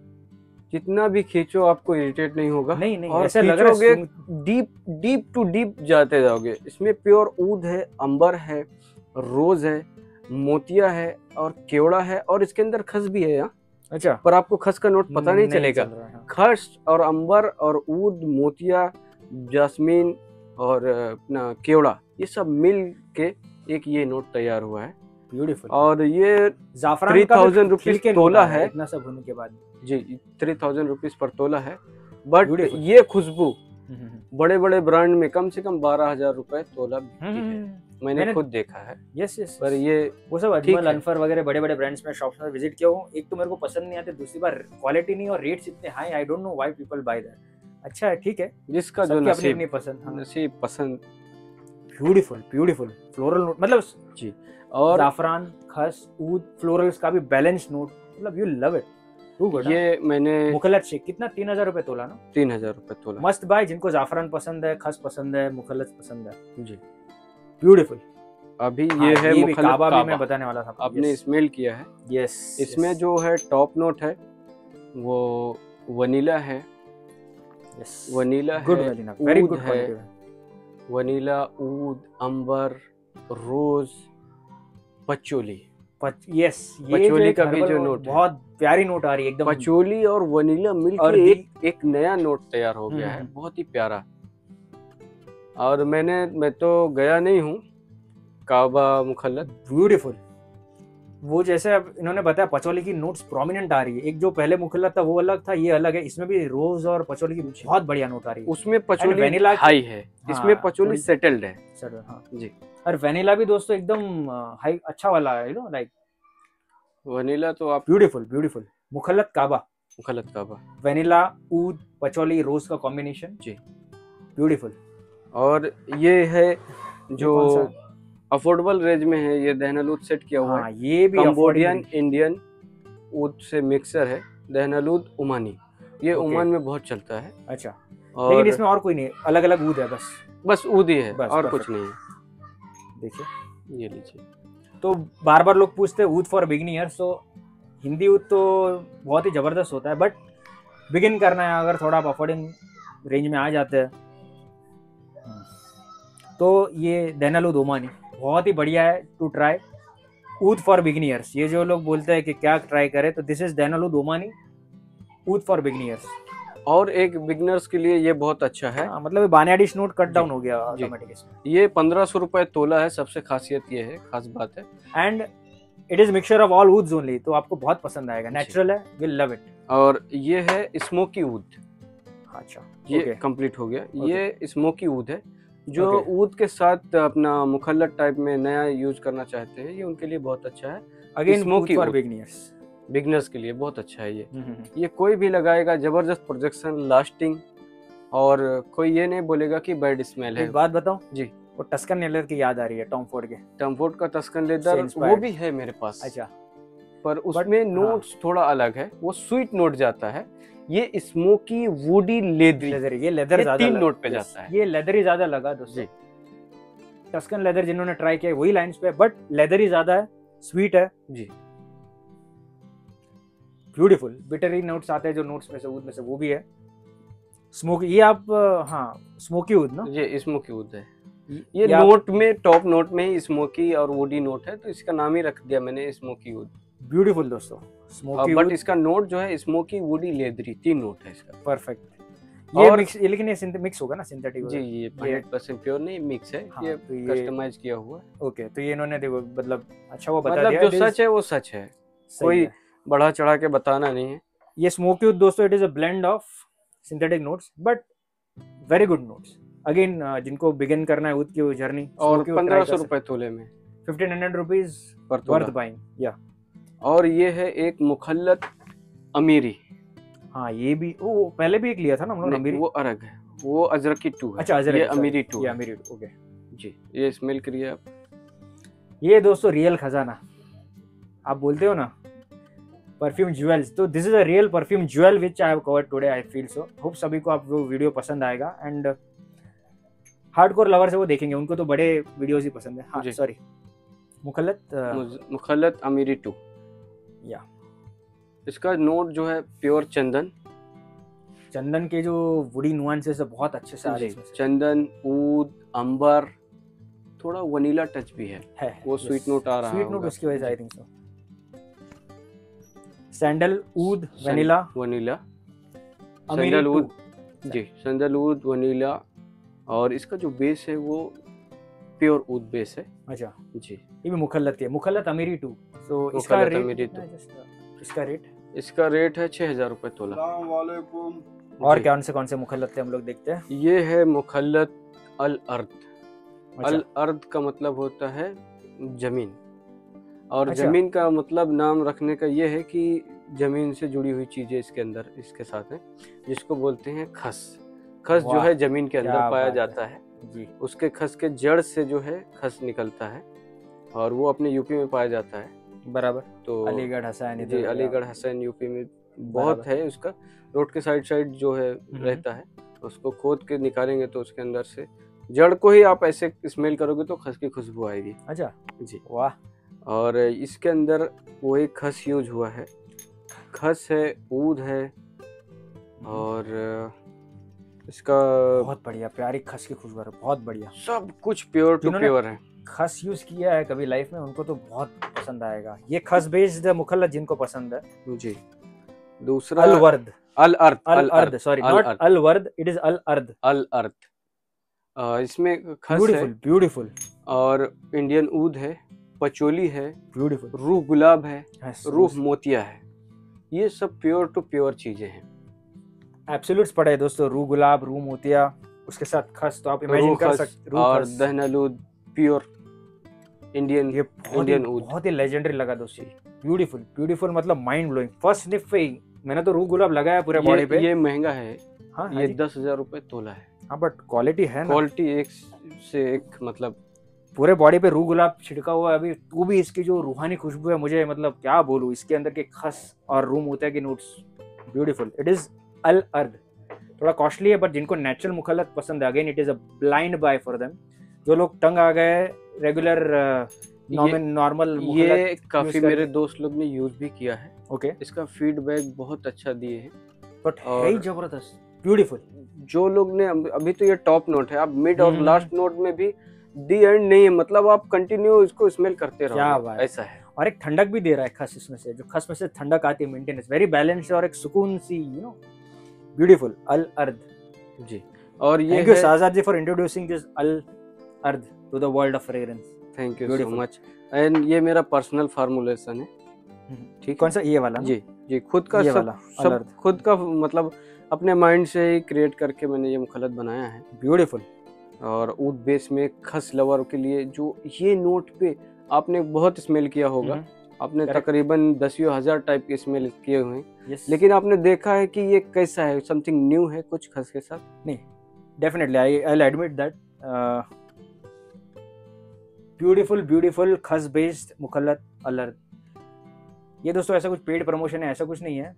जितना भी खींचो आपको इरिटेट नहीं होगा। नहीं और ऐसा लग रहा खींचोगे है डीप टू डीप जाते जाओगे। इसमें प्योर ऊद है, अंबर है, रोज है, मोतिया है और केवड़ा है और इसके अंदर खस भी है यहाँ। अच्छा, पर आपको खस का नोट पता नहीं चलेगा। चल रहा है, हाँ। खस और अंबर और ऊद, मोतिया, जास्मीन और अपना केवड़ा, ये सब मिल के एक ये नोट तैयार हुआ है। ब्यूटीफुल। और ये जाफरान 3000 रुपीज तोला है। इतना सब होने के बाद जी 3000 रुपीज पर तोला है। But Beautiful. ये खुशबू बड़े बड़े ब्रांड में कम से कम 12,000 रुपए तोला बिकती है। मैंने खुद देखा है। Yes yes. पर ये वो सब अजमल, अनफर वगैरह बड़े बड़े ब्रांड्स में शॉप्स में विजिट किया हूँ। एक तो मेरे को पसंद नहीं आते, दूसरी बार क्वालिटी नहीं और रेट्स इतने high, I don't know why people by that. अच्छा है, ठीक है, जिसका जो अपनी नसीब अपनी पसंद। हाँ। नसीब पसंद। ब्यूटीफुल ब्यूटीफुल फ्लोरल नोट, मतलब जी। और जाफरान, खस, ऊद, फ्लोरल्स का भी बैलेंस नोट, मतलब यू लव इट। ये मैंने मुखल्लत शेक कितना 3000 रुपए तोला ना? 3000 रुपए तोला। मस्त बाय, जिनको जाफरान पसंद है, खस पसंद है, मुखल्लत पसंद है। जी ब्यूटीफुल। अभी ये है ये मुखल्लत काबा भी काबा। मैं बताने वाला था। आपने स्मेल किया है? यस। इसमें जो है टॉप नोट है वो वनीला है। यस, वनीला गुड है, वनीला, वेरी ऊद गुड है, क्वालिटी। वनीला, ऊद, अंबर, रोज, पचोली। यस, ये पचोली का भी herbal जो note, नोट है, बहुत प्यारी नोट आ रही है एकदम। पचोली और वनीला और मिलके एक नया नोट तैयार हो गया है, बहुत ही प्यारा। और मैं तो गया नहीं हूँ काबा मुखल्लत। ब्यूटीफुल। वो जैसे अब इन्होंने बताया पचोली की नोट्स प्रोमिनेंट आ रही है। एक जो पहले मुखल्लत था वो अलग था, ये अलग है। इसमें भी रोज और पचोली की बहुत बढ़िया नोट आ रही है। उसमें पचोली वेनिला हाई है, इसमें हाँ, पचोली सेटल्ड है। हाँ जी। और वेनिला भी दोस्तों एकदम हाई, अच्छा वाला है, यू नो लाइक वनीला तो आप ब्यूटीफुल ब्यूटीफुल। मुखल्लत काबा, मुखल्लत काबा, वेनिला, ऊद, पचोली, रोज का कॉम्बिनेशन। जी ब्यूटीफुल। और ये है जो अफोर्डेबल रेंज में है, ये दहनलूद सेट किया हुआ है। ये भी कंबोडियन इंडियन ऊद से मिक्सर है, दहनलूद उमानी। ये ओमान में बहुत चलता है। अच्छा, और लेकिन इसमें और कोई नहीं, अलग अलग ऊद है बस ऊद ही है, बस, और perfect. कुछ नहीं है। देखिए, ये लीजिए। तो बार बार लोग पूछते हैं ऊद फॉर बिगिनर्स, तो हिंदी ऊद तो बहुत ही जबरदस्त होता है, बट बिगिन करना है अगर थोड़ा आप अफोर्डिंग रेंज में आ जाते हैं तो ये दहनलूद ओमानी बहुत ही बढ़िया है टू ट्राई। ऊद फॉर बिगिनर्स, ये जो लोग बोलते हैं कि क्या ट्राई करें, तो दिस इज दहनलूद ओमानी ऊद फॉर बिगिनर्स। और एक बिगिनर्स के लिए ये बहुत अच्छा है। मतलब बानियाडिश नोट कट डाउन हो गया ऑटोमेटिकली। ये 1500 रुपए तोला है, सबसे खासियत ये है, खास बात है। And it is mixture of all ouds only, तो आपको बहुत पसंद आएगा, नेचुरल है, विल लव इट। और ये है स्मोकी ऊद। अच्छा, ये कंप्लीट हो गया। ये स्मोकी ऊद है, जो ऊद के साथ अपना मुखल्लत टाइप में नया यूज करना चाहते हैं, ये उनके लिए बहुत अच्छा है। Again smoky for beginners, beginners के लिए बहुत अच्छा है ये कोई भी लगाएगा, जबरदस्त प्रोजेक्शन, लास्टिंग, और कोई ये नहीं बोलेगा कि बैड स्मेल है। एक बात बताऊं जी, वो टस्कन लेदर की याद आ रही है, टॉम फोर्ड के। टॉम फोर्ड का टस्कन लेदर वो भी है मेरे पास। अच्छा, पर उसमें नोट्स थोड़ा अलग है, वो स्वीट नोट जाता है। ये स्मोकी वुडी लेदरी, ये लेदर ज्यादा 3 नोट पे जाता है। ये लेदर ही ज्यादा लगा दोस्तों। टस्कन लेदर जिन्होंने ट्राई किया वही लाइंस पे, बट लेदर ही ज्यादा है, स्वीट है जी, ब्यूटीफुल। बिटरी नोट्स आते हैं जो नोट्स में से, ऊद में से, वो भी है। स्मोकी, ये आप स्मोकी ऊद ना, ये स्मोकी ऊद है। ये नोट में, टॉप नोट में ही स्मोकी और वुडी नोट है, तो इसका नाम ही रख दिया मैंने स्मोकी ऊद। ब्यूटीफुल दोस्तों, स्मोकी बट इसका नोट जो है स्मोकी वुडी लेदरी, 3 नोट है इसका। परफेक्ट। ये मिक्स, लेकिन ये मिक्स होगा ना, सिंथेटिक? जी, ये 100% प्योर नहीं, मिक्स है। ये कस्टमाइज किया हुआ। ओके, तो ये इन्होंने देखो, मतलब अच्छा वो बता दिया, जो सच है वो सच है, कोई बढ़ा चढ़ा के बताना नहीं है। ये स्मोकी ऊद दोस्तों, it is a blend of synthetic notes, but very good notes. Again जिनको बिगिन करना है ऊद की जर्नी, और 1500 रुपए तोले में, 1500 रुपीज पर तोला वर्थ बाइंग, या। और ये है एक मुखल्लत अमीरी। हाँ, ये भी वो पहले भी एक लिया था ना हम लोग, अमीरी। वो अलग है, वो अजरकी 2 है। अच्छा, ये अमीरी 2, ये अमीरी 2, ओके जी। ये स्मेल करिए आप। ये दोस्तों रियल खजाना, आप बोलते हो ना परफ्यूम ज्वेल्स, तो this is a real perfume jewel which I have covered today, I feel so. Hope सभी को आप वो वीडियो पसंद आएगा, एंड हार्डकोर लवर्स है वो देखेंगे, उनको तो बड़े वीडियोस ही पसंद है। हाँ, सॉरी, मुखल्लत अमीरी 2 या इसका नोट जो है प्योर चंदन के जो वुडी नुआंसेस है बहुत अच्छे से आ रहे हैं। चंदन, ऊद, अंबर, थोड़ा वनीला टच भी है। वो स्वीट नोट आ रहा है, स्वीट नोट उसकी वजह से I think so. Sandal, oud, vanilla, sandalwood जी, सैंडलवुड, वनीला, और इसका जो बेस है वो प्योर ऊद बेस है। अच्छा जी, ये भी मुखल्लत है, मुखल्लत अमीरी 2। सो इसका रेट है 6,000 रुपए तोला। और कौन से मुखल्लत थे हम लोग देखते हैं। ये है मुखल्लत अल अर्द। अल अर्द का मतलब होता है जमीन, और जमीन का मतलब नाम रखने का ये है कि जमीन से जुड़ी हुई चीजें इसके अंदर इसके साथ हैं, जिसको बोलते हैं खस। खस जो है जमीन के अंदर पाया जाता है जी। उसके खस के जड़ से जो है खस निकलता है, और वो अपने यूपी में पाया जाता है। बराबर। तो अलीगढ़ हसैन जी, अलीगढ़ हसैन यूपी में बहुत है। उसका रोड के साइड जो है रहता है, उसको खोद के निकालेंगे तो उसके अंदर से जड़ को ही आप ऐसे स्मेल करोगे तो खस की खुशबू आएगी। अच्छा जी, वाह। और इसके अंदर वो एक खस यूज हुआ है, खस है, ऊद है, और इसका बहुत बढ़िया प्यारी खस की खुशबू है, बहुत बढ़िया। सब कुछ प्योर टू प्योर है। खस यूज किया है कभी लाइफ में, उनको तो बहुत पसंद आएगा। ये खस बेस्ड मुखल्लत जिनको पसंद है जी। दूसरा अल अर्द, सॉरी नॉट अल वर्द, इट इज अल अर्द। इसमें खस ब्यूटीफुल और इंडियन ऊद है, पचोली है, ब्यूटीफुल, रूह गुलाब है, रूह मोतिया है। ये सब प्योर टू प्योर चीजें हैं। एब्सोल्यूट्स पड़े दोस्तों, रूह गुलाब, रूह मोतिया, उसके साथ खस, तो आप इमेजिन कर सकते। और दहनलूद प्योर इंडियन, ये बहुत ही लेजेंडरी लगा दोस्तों। ब्यूटीफुल मतलब माइंड ब्लोइंग। फर्स्ट स्निफ पे ही मैंने तो रूह गुलाब लगाया पूरे बॉडी पे। ये महंगा है। हाँ, ये 10,000 रुपए तोला है। हाँ, बट क्वालिटी है ना, क्वालिटी एक से एक, मतलब पूरे बॉडी पे रूह गुलाब छिड़का हुआ है अभी तो भी इसकी जो रूहानी खुशबू है, मुझे मतलब क्या बोलूं, इसके अंदर के खस और रूह मोतिया के नोट्स ब्यूटीफुल। इट इज अल अर्द। थोड़ा कॉस्टली है, बट जिनको नेचुरल मुखल्लत पसंद है, again it is a blind buy for them. जो लोग तंग आ गए रेगुलर नॉर्मल, ये काफी मेरे दोस्त लोग ने यूज भी किया है। ओके, इसका फीडबैक बहुत अच्छा दिए हैं, बट है जबरदस्त, ब्यूटीफुल। जो लोग ने अभी तो ये टॉप नोट है, आप मिड और लास्ट नोट में भी दी एंड नहीं है, मतलब आप कंटिन्यू इसको स्मेल करते रहो, ऐसा है। और एक ठंडक भी दे रहा है खस इसमें से, जो खस में से ठंडक आती है, मेंटेनेंस वेरी बैलेंस्ड, और एक सुकून सी, you know, beautiful. Al Ard जी। और ये thank you Sajad ji for introducing this Al Ard to the world of fragrance. Thank you so much. And ये मेरा पर्सनल फार्मूलेशन है, ठीक। कौन सा? ये वाला? जी, खुद का सब खुद का, मतलब अपने माइंड से ही क्रिएट करके मैंने ये मुखल्लत बनाया है। ब्यूटीफुल। और ऊद बेस में खस लवर के लिए जो ये नोट पे आपने बहुत स्मेल किया होगा, आपने तकरीबन 10,000 टाइप के स्मेल किए हुए हैं, लेकिन आपने देखा है कि ये कैसा है, समथिंग न्यू है कुछ खस के साथ? नहीं, definitely I will admit that. Beautiful Khas based मुखल्लत अल अर्द। ये दोस्तों ऐसा कुछ पेड प्रमोशन है, ऐसा कुछ नहीं है।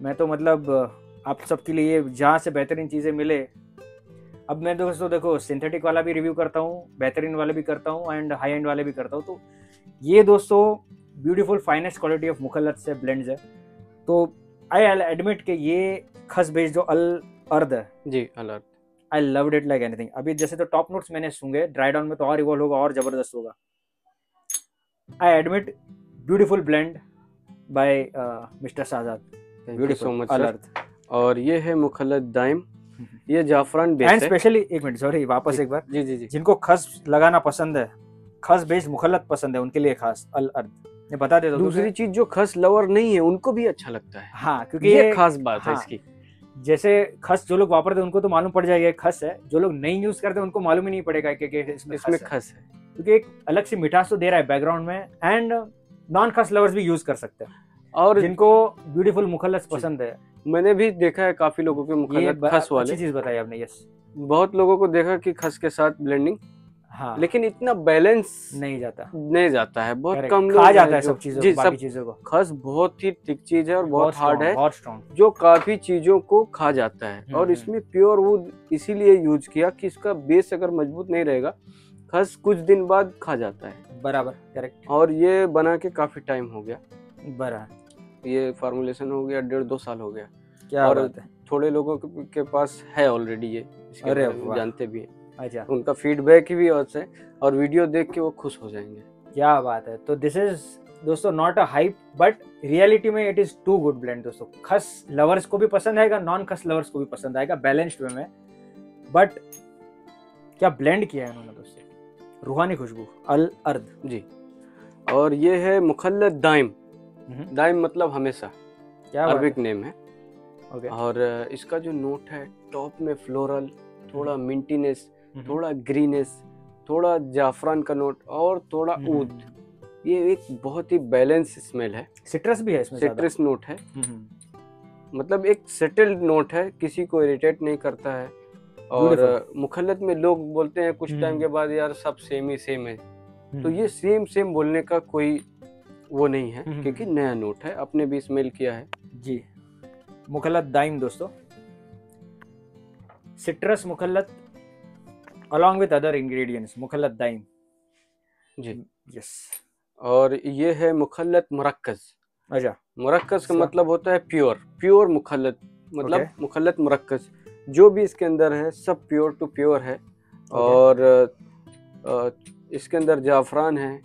मैं तो मतलब आप सबके लिए जहाँ से बेहतरीन चीज़ें मिले। अब मैं दोस्तों देखो, सिंथेटिक वाला भी रिव्यू करता हूँ, बेहतरीन वाले भी करता हूँ, एंड हाई एंड वाले भी करता हूँ। तो ये दोस्तों ब्यूटीफुल फाइनेस्ट क्वालिटी ऑफ मुखल्लत से ब्लेंड्स है। तो आई विल एडमिट कि ये खस बेस्ड जो अल अर्द है जी, अल अर्द, I loved it like anything. अभी जैसे तो टॉप नोट्स मैंने सूंघे, ड्राई डाउन में तो और इवॉल्व होगा और जबरदस्त होगा। I admit beautiful blend by mister Sajad. Thank you so much sir. और ये है मुखल्लत दाइम, ये जाफरान बेस है। एंड स्पेशली एक मिनट, सॉरी, वापस एक बार, जी, जिनको खस लगाना पसंद है, खस बेस्ड मुखल्लत पसंद है, उनके लिए खास अल अर्द। ये बता दे दो। दूसरी चीज, जो खस लवर नहीं है उनको भी अच्छा लगता है। हाँ, क्योंकि ये खास बात है इसकी। जैसे खस जो लोग वापरते हैं उनको तो मालूम पड़ जाएगा खस है, जो लोग नहीं यूज करते उनको मालूम ही नहीं पड़ेगा कि इसमें खस है, क्योंकि एक अलग सी मिठास तो दे रहा है बैकग्राउंड में। एंड नॉन खस लवर्स भी यूज कर सकते हैं, और जिनको ब्यूटीफुल मुखल्लत पसंद है। मैंने भी देखा है काफी लोगों के मुखल्लत खस वाले। अच्छी चीज बताई आपने। यस, बहुत लोगों को देखा कि खस के साथ ब्लेंडिंग, हाँ, लेकिन इतना बैलेंस नहीं जाता है, बहुत कम खा जाता है सब चीजों, बाकी चीजों को। खस बहुत ही थिक चीज है और बहुत हार्ड है, बहुत स्ट्रॉन्ग, जो काफी चीजों को खा जाता है। और इसमें प्योर वुड इसीलिए यूज किया कि इसका बेस अगर मजबूत नहीं रहेगा, खस कुछ दिन बाद खा जाता है। बराबर, करेक्ट। और ये बना के काफी टाइम हो गया, बराबर, ये फार्मूलेशन हो गया 1.5-2 साल हो गया। क्या और बात है। थोड़े लोगों के पास है ऑलरेडी ये, इसके अरे बारे में वाह। जानते भी हैं, अच्छा, उनका फीडबैक भी है और वीडियो देख के वो खुश हो जाएंगे। क्या बात है। तो दिस इज दोस्तों not a hype, but reality में it is too good blend दोस्तों। खस लवर्स को भी पसंद आएगा, नॉन खस लवर्स को भी पसंद आएगा, बैलेंस्ड वे में। बट क्या ब्लेंड किया है इन्होंने दोस्तों, रूहानी खुशबू, अल अर्द जी। और ये है मुखल्लत दाइम। दाइम मतलब हमेशा, क्या अरबिक नेम है। ओके। और इसका जो नोट है टॉप में फ्लोरल, थोड़ा मिंटीनेस, थोड़ा ग्रीनेस, थोड़ा जाफरान का नोट और थोड़ा ऊद। ये एक बहुत ही बैलेंस स्मेल है। सिट्रस भी है इसमें, सिट्रस नोट है, मतलब एक सेटल्ड नोट है, किसी को इरिटेट नहीं करता है। और मुखल्लत में लोग बोलते हैं कुछ टाइम के बाद यार सब सेम ही सेम है, तो ये सेम बोलने का कोई वो नहीं है, क्योंकि नया नोट है, आपने भी स्मेल किया है जी। मुखल्लत दाइम दोस्तों, सिट्रस मुखल्लत along with other ingredients, मुखल्लत दाइम जी। यस। और ये है मुखल्लत मुरक्कज। अच्छा, मुरक्कज का मतलब होता है प्योर मुखल्लत, मतलब मुखल्लत मुरक्कज। जो भी इसके अंदर है सब प्योर टू प्योर है। और इसके अंदर जाफरान है,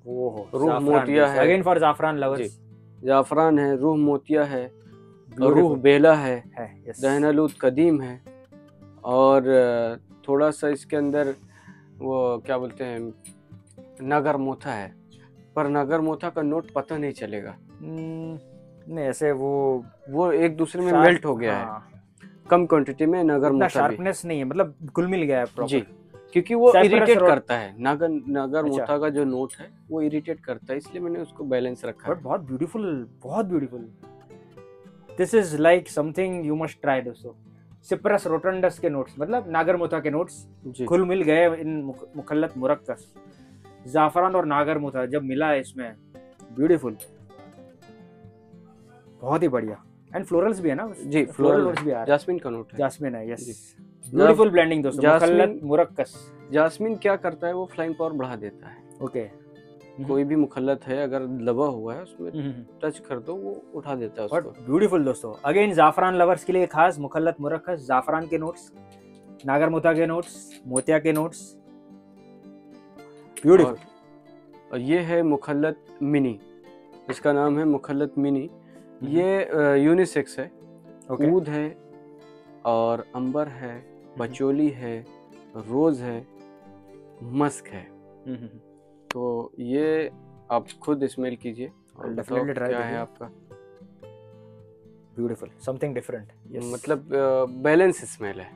रूह मोतिया है, अगेन फॉर जाफरान लवर्स, जाफरान है, रूह मोतिया है, रूह बेला है, दहनलूद कदीम है। और थोड़ा सा इसके अंदर वो क्या बोलते हैं नगर मोथा है, पर नगर मोथा का नोट पता नहीं चलेगा। नहीं ऐसे वो एक दूसरे में मेल्ट हो गया है, कम क्वांटिटी में नगर मोथा शार्पनेस नहीं है, मतलब घुल मिल गया है प्रॉपर। जी, क्योंकि वो इरिटेट करता है। नगर मोथा का जो नोट है वो इरिटेट करता है, इसलिए मैंने उसको बैलेंस रखा है। बहुत ब्यूटीफुल, बहुत beautiful. This is like something you must try दोस्तों। सिप्रस रोटंडस के नोट्स, मतलब नागर मोथा के नोट्स घुल मिल गए इन मुखल्लत मुरक्कस। जाफरान और नागर मोथा जब मिला है इसमें, ब्यूटीफुल, बहुत ही बढ़िया। एंड फ्लोरल्स भी है ना जी, फ्लोरल नोट्स भी आ रहे हैं। जास्मिन का नोट है, जास्मिन है, यस। ब्यूटीफुल ब्लेंडिंग दोस्तों, मुखल्लत मुरक्कस। जास्मिन क्या करता है, वो फ्लाइंग पावर बढ़ा देता है। ओके। कोई भी मुखल्लत है अगर दबा हुआ है उसमें टच कर दो, वो उठा देता है उसको। ब्यूटीफुल दोस्तों। अगेन जाफरान लवर्स के लिए खास मुखल्लत मुरक्कस, जाफरान के नोट्स, नागर मोथा के नोट्स, मोतिया के नोट्स, ब्यूटीफुल। और ये है मुखल्लत मिनी, इसका नाम है मुखल्लत मिनी। ये यूनिसेक्स है, ऊद है और अंबर है, बचोली है, रोज है, मस्क है। तो ये आप खुद स्मेल कीजिए और बताओ क्या है आपका। ब्यूटीफुल, समथिंग डिफरेंट, मतलब बैलेंस स्मेल है।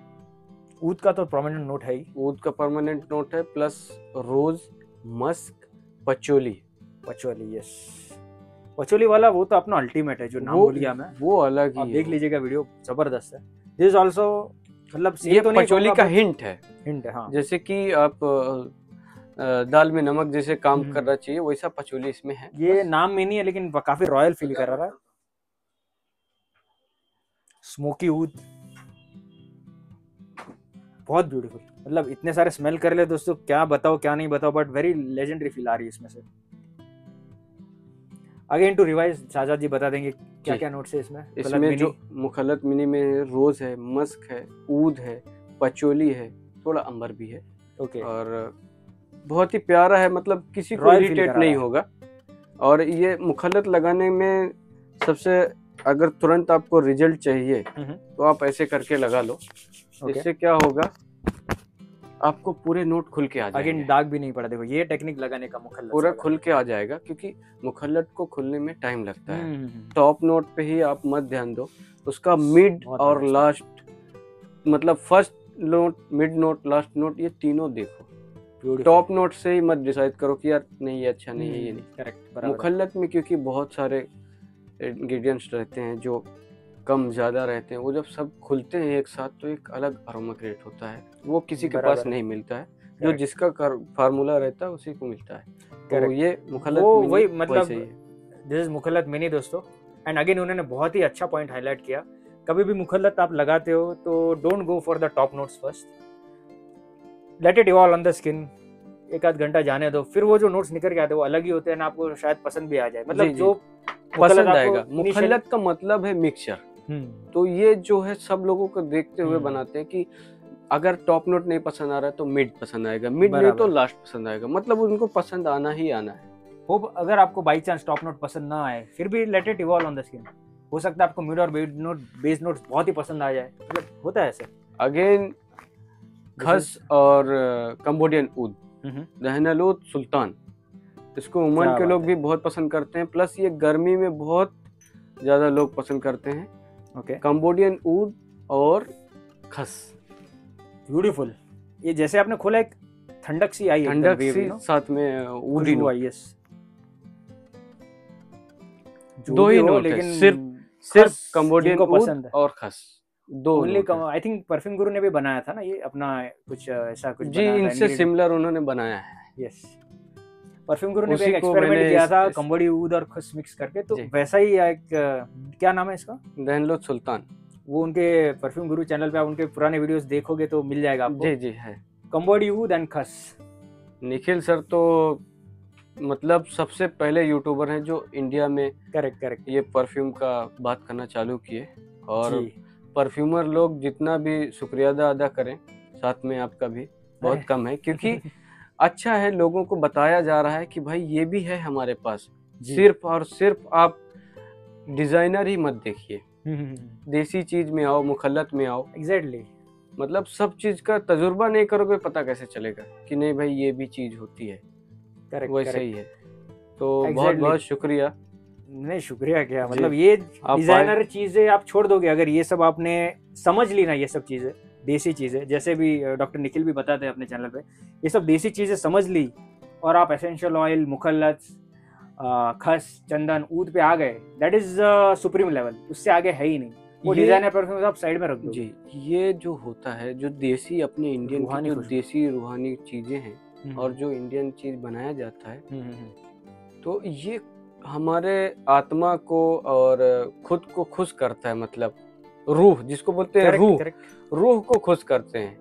ऊद का तो परमानेंट नोट है ही, ऊद का परमानेंट नोट है, प्लस रोज, मस्क, पचोली। यस, पचोली वाला वो तो अपना अल्टीमेट है, जो नाम भूल गया मैं, वो अलग ही है। देख लीजिएगा वीडियो, जबरदस्त है। दिस इज आल्सो, मतलब ये तो पचोली का हिंट है, हाँ। जैसे कि आप दाल में नमक जैसे काम करना चाहिए, वैसा पचोली इसमें है। ये नाम में नहीं है, लेकिन काफी रॉयल फील कर रहा है। स्मोकी ऊद, बहुत ब्यूटीफुल। मतलब इतने सारे स्मेल कर ले दोस्तों, क्या बताओ क्या नहीं बताओ, बट वेरी लेजेंडरी फील आ रही है इसमें से। अगेन टू रिवाइज, शाहजाद जी बता देंगे क्या क्या नोट्स है इसमें। इसमें जो मुखल्लत मिनी में रोज है, मस्क है, ऊद है, पचोली है, थोड़ा अंबर भी है। ओके। और बहुत ही प्यारा है, मतलब किसी को इरिटेट नहीं होगा। और ये मुखल्लत लगाने में सबसे, अगर तुरंत आपको रिजल्ट चाहिए तो आप ऐसे करके लगा लो। इससे क्या होगा, आपको पूरे नोट खुल के आ जाएंगे। अगेन दाग भी नहीं पड़ा, देखो ये टेक्निक लगाने का, मुखल्लत पूरा खुल के आ जाएगा, क्योंकि मुखल्लत को खुलने में टाइम लगता है। टॉप नोट पे ही आप मत ध्यान दो, उसका मिड और लास्ट, मतलब first note, mid note, last note, ये तीनों देखो। टॉप नोट से ही मत डिसाइड करो कि यार नहीं ये अच्छा नहीं है, ये नहीं। करेक्ट। मुखल्लत में क्योंकि बहुत सारे इंग्रेडिएंट्स रहते हैं जो कम ज्यादा रहते हैं, वो जब सब खुलते हैं एक साथ तो एक अलग अरोमा क्रिएट होता है, वो किसी के पास नहीं मिलता है। जो जिसका फार्मूला रहता है उसी को मिलता है। तो ये मुखल्लत वही, मतलब दिस इज मुखल्लत मिनी दोस्तों। एंड अगेन उन्होंने बहुत ही अच्छा पॉइंट हाईलाइट किया, कभी भी मुखल्लत आप लगाते हो तो don't go for the top notes first, let it evolve on the skin, एक आध घंटा जाने दो, फिर वो जो नोट्स निकल के आते हैं वो अलग ही होते हैं ना, आपको शायद पसंद भी आ जाए। मतलब जी, जो पसंद आएगा। मुखल्लत का मतलब है मिक्सचर। तो ये जो है सब लोगों को देखते हुए बनाते हैं कि अगर टॉप नोट नहीं पसंद आ रहा है तो मिड पसंद आएगा, मिड नहीं तो लास्ट पसंद आएगा, मतलब उनको पसंद आना ही आना है। होप अगर आपको बाई चांस टॉप नोट पसंद ना आए, फिर भी let it evolve on the screen. हो सकता है आपको मिड और बेस नोट्स बहुत ही पसंद आ जाए, मतलब होता है ऐसे। अगेन खस और कंबोडियन ऊद, दहनलूद सुल्तान, इसको ओमान के लोग भी बहुत पसंद करते हैं, प्लस ये गर्मी में बहुत ज्यादा लोग पसंद करते हैं। ओके, कंबोडियन ऊद और खस, ब्यूटीफुल। ये जैसे आपने खोला एक ठंडक सी आई, ठंडक सी, साथ में ऊदी नोट। यस, दो ही नोट है, सिर्फ कंबोडियन ऊद और खस, दो। आई थिंक परफ्यूम गुरु ने भी बनाया था ना ये अपना कुछ ऐसा कुछ जी, इनसे सिमिलर उन्होंने बनाया है। यस, परफ्यूम गुरु ने भी एक एक्सपेरिमेंट किया था कंबोडी ऊद और खस मिक्स करके, तो वैसा ही एक, क्या नाम है इसका, दहनलूद सुल्तान। वो उनके परफ्यूम गुरु चैनल पे आप उनके पुराने वीडियोस देखोगे तो मिल जाएगा आपको। जी जी है, Kambodi ऊद and Khas. Nikhil sir तो मतलब सबसे पहले यूट्यूबर हैं जो इंडिया में करेक्ट ये परफ्यूम का बात करना चालू किए, और परफ्यूमर लोग जितना भी शुक्रिया अदा करें, साथ में आपका भी बहुत कम है, क्योंकि अच्छा है लोगों को बताया जा रहा है कि भाई ये भी है हमारे पास। सिर्फ और सिर्फ आप डिजाइनर ही मत देखिए, देसी चीज में आओ, मुखल्लत में आओ। एग्जैक्टली, मतलब सब चीज का तजुर्बा नहीं करोगे पता कैसे चलेगा कि नहीं भाई ये भी चीज होती है। वैसे ही है। तो बहुत बहुत शुक्रिया। नहीं शुक्रिया क्या, मतलब ये डिजाइनर चीजें आप छोड़ दोगे अगर ये सब आपने समझ ली ना, ये सब चीजें देसी चीजें, जैसे भी डॉक्टर निखिल भी बताते हैं अपने चैनल पे, ये सब देसी चीजें समझ ली और आप एसेंशियल ऑयल, मुखल्लत, खस, चंदन, ऊद पे आ गए, दैट इज सुप्रीम लेवल, उससे आगे है ही नहीं। वो डिजाइनर परफ्यूम आप साइड में रख दो। जी, ये जो होता है, जो देसी अपने इंडियन की जो देसी रूहानी चीजें हैं और जो इंडियन चीज बनाया जाता है, तो ये हमारे आत्मा को और खुद को खुश करता है। मतलब रूह जिसको बोलते हैं, रूह को खुश करते हैं,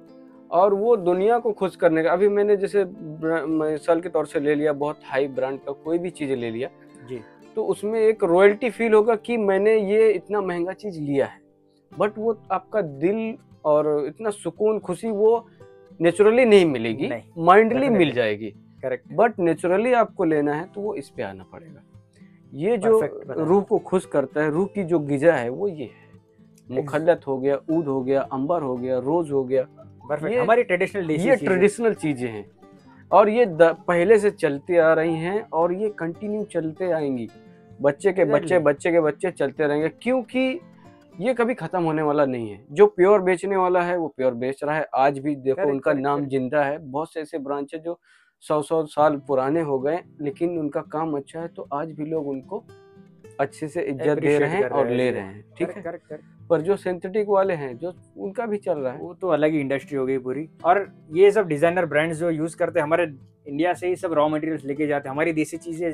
और वो दुनिया को खुश करने का। अभी मैंने जैसे मिसाल के तौर से ले लिया, बहुत हाई ब्रांड का कोई भी चीज ले लिया जी, तो उसमें एक रॉयल्टी फील होगा कि मैंने ये इतना महंगा चीज लिया है, बट वो आपका दिल और इतना सुकून, खुशी वो नेचुरली नहीं मिलेगी, माइंडली मिल जाएगी। करेक्ट, बट नेचुरली आपको लेना है तो वो इस पे आना पड़ेगा। ये जो रूह को खुश करता है, रूह की जो गिजा है वो ये है। मुखल्लत हो गया, ऊद हो गया, अंबर हो गया, रोज हो गया, ये हमारी ट्रेडिशनल चीजें हैं, और ये पहले से चलती आ रही हैं और ये कंटिन्यू चलते आएंगी। बच्चे के बच्चे चलते रहेंगे, क्योंकि ये कभी खत्म होने वाला नहीं है। जो प्योर बेचने वाला है वो प्योर बेच रहा है आज भी। देखो उनका नाम जिंदा है। बहुत से ऐसे ब्रांच है जो 100 साल पुराने हो गए, लेकिन उनका काम अच्छा है, तो आज भी लोग उनको अच्छे से इज्जत दे रहे हैं और ले रहे हैं। ठीक है, पर जो सिंथेटिक वाले हैं, जो उनका भी चल रहा है, वो तो अलग ही इंडस्ट्री हो गई पूरी। और ये सब डिजाइनर ब्रांड्स जो यूज करते हैं, हमारे इंडिया से ही सब रॉ मटेरियल्स लेके जाते हैं, हमारी देसी चीजें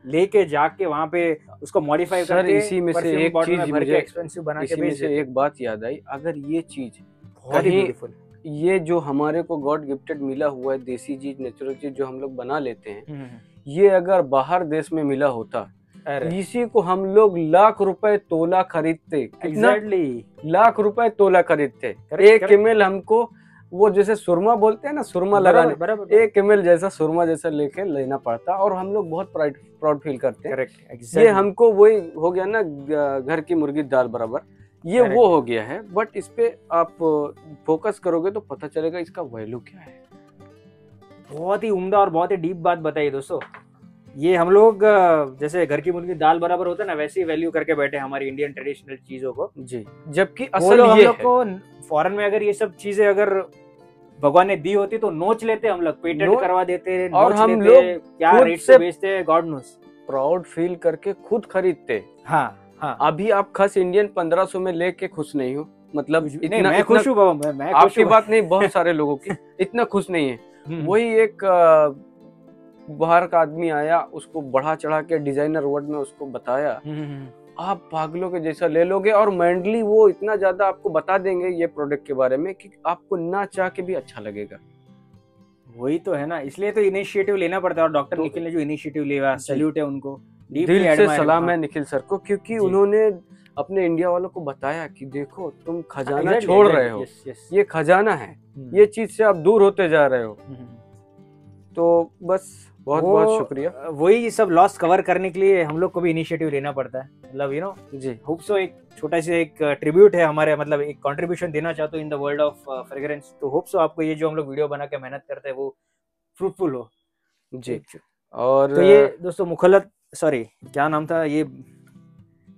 लेके जाके वहाँ पे उसको मॉडिफाई करके, इसी में से एक चीज मुझे एक्सपेंसिव बना के बेच देते हैं। एक बात याद आई, अगर ये चीज बहुत ही ब्यूटीफुल, ये जो हमारे को गॉड गिफ्टेड मिला हुआ है देसी चीज, नेचुरल चीज जो हम लोग बना लेते हैं, ये अगर बाहर देश में मिला होता, इसी को हम लोग लाख रुपए तोला खरीदते। एग्जैक्टली, लाख रुपए तोला खरीदते। एक एमएल हमको, वो जैसे सुरमा बोलते हैं ना, सुरमा लगाने, 1 ml जैसा सुरमा जैसा लेके लेना पड़ता, और हम लोग बहुत प्राउड फील करते हैं। ये हमको वही हो गया ना, घर की मुर्गी दाल बराबर, ये वो हो गया है। बट इस पे आप फोकस करोगे तो पता चलेगा इसका वैल्यू क्या है। बहुत ही उम्दा और बहुत ही डीप बात बताई दोस्तों। ये हम लोग जैसे घर की मुर्गी दाल बराबर होता है ना, वैसे ही वैल्यू करके बैठे हमारी इंडियन ट्रेडिशनल चीजों को। जी, जबकि असल हम लोग को फॉरेन में अगर ये सब चीजें अगर भगवान ने दी होती तो नोच लेते हम लोग, पेटेंट करवा देते, और हम लोग क्या रेट से बेचते, गॉड नोस। प्राउड फील करके खुद खरीदते। हाँ, अभी आप खस इंडियन 1500 में लेके खुश नहीं हो, मतलब इतना मैं खुश हूँ बाबा, मैं आपकी बात नहीं, बहुत सारे लोगों की इतना खुश नहीं है। वही एक बाहर का आदमी आया, उसको बढ़ा चढ़ा के डिजाइनर वर्ड में उसको बताया, आप पागलों के जैसा ले लोगे, और माइंडली वो इतना ज्यादा आपको बता देंगे ये प्रोडक्ट के बारे में कि आपको ना चाह के भी अच्छा लगेगा। वही तो है ना, इसलिए तो इनिशिएटिव लेना पड़ता है, और डॉक्टर तो- निखिल ने जो इनिशिएटिव लिया, सैल्यूट है उनको, दिल deeply से admire। सलाम हाँ, है निखिल सर को, क्योंकि जी। उन्होंने अपने इंडिया वालों को बताया कि देखो तुम खजाना exactly, छोड़ exactly, रहे हो, yes, yes। ये खजाना है, हम्म, ये चीज से आप दूर होते जा रहे हो। हम्म। तो बस बहुत बहुत शुक्रिया। वही सब लॉस कवर करने के लिए हम लोग को भी इनिशिएटिव लेना पड़ता है, मतलब जी होप सो एक छोटा सा एक ट्रिब्यूट है हमारे, मतलब एक कंट्रीब्यूशन देना चाहते हो in the world of fragrance. तो होप सो आपको ये जो हम लोग वीडियो बना के मेहनत करते हैं वो फ्रूटफुल हो। जी। और तो ये दोस्तों मुखल्लत, सॉरी क्या नाम था ये,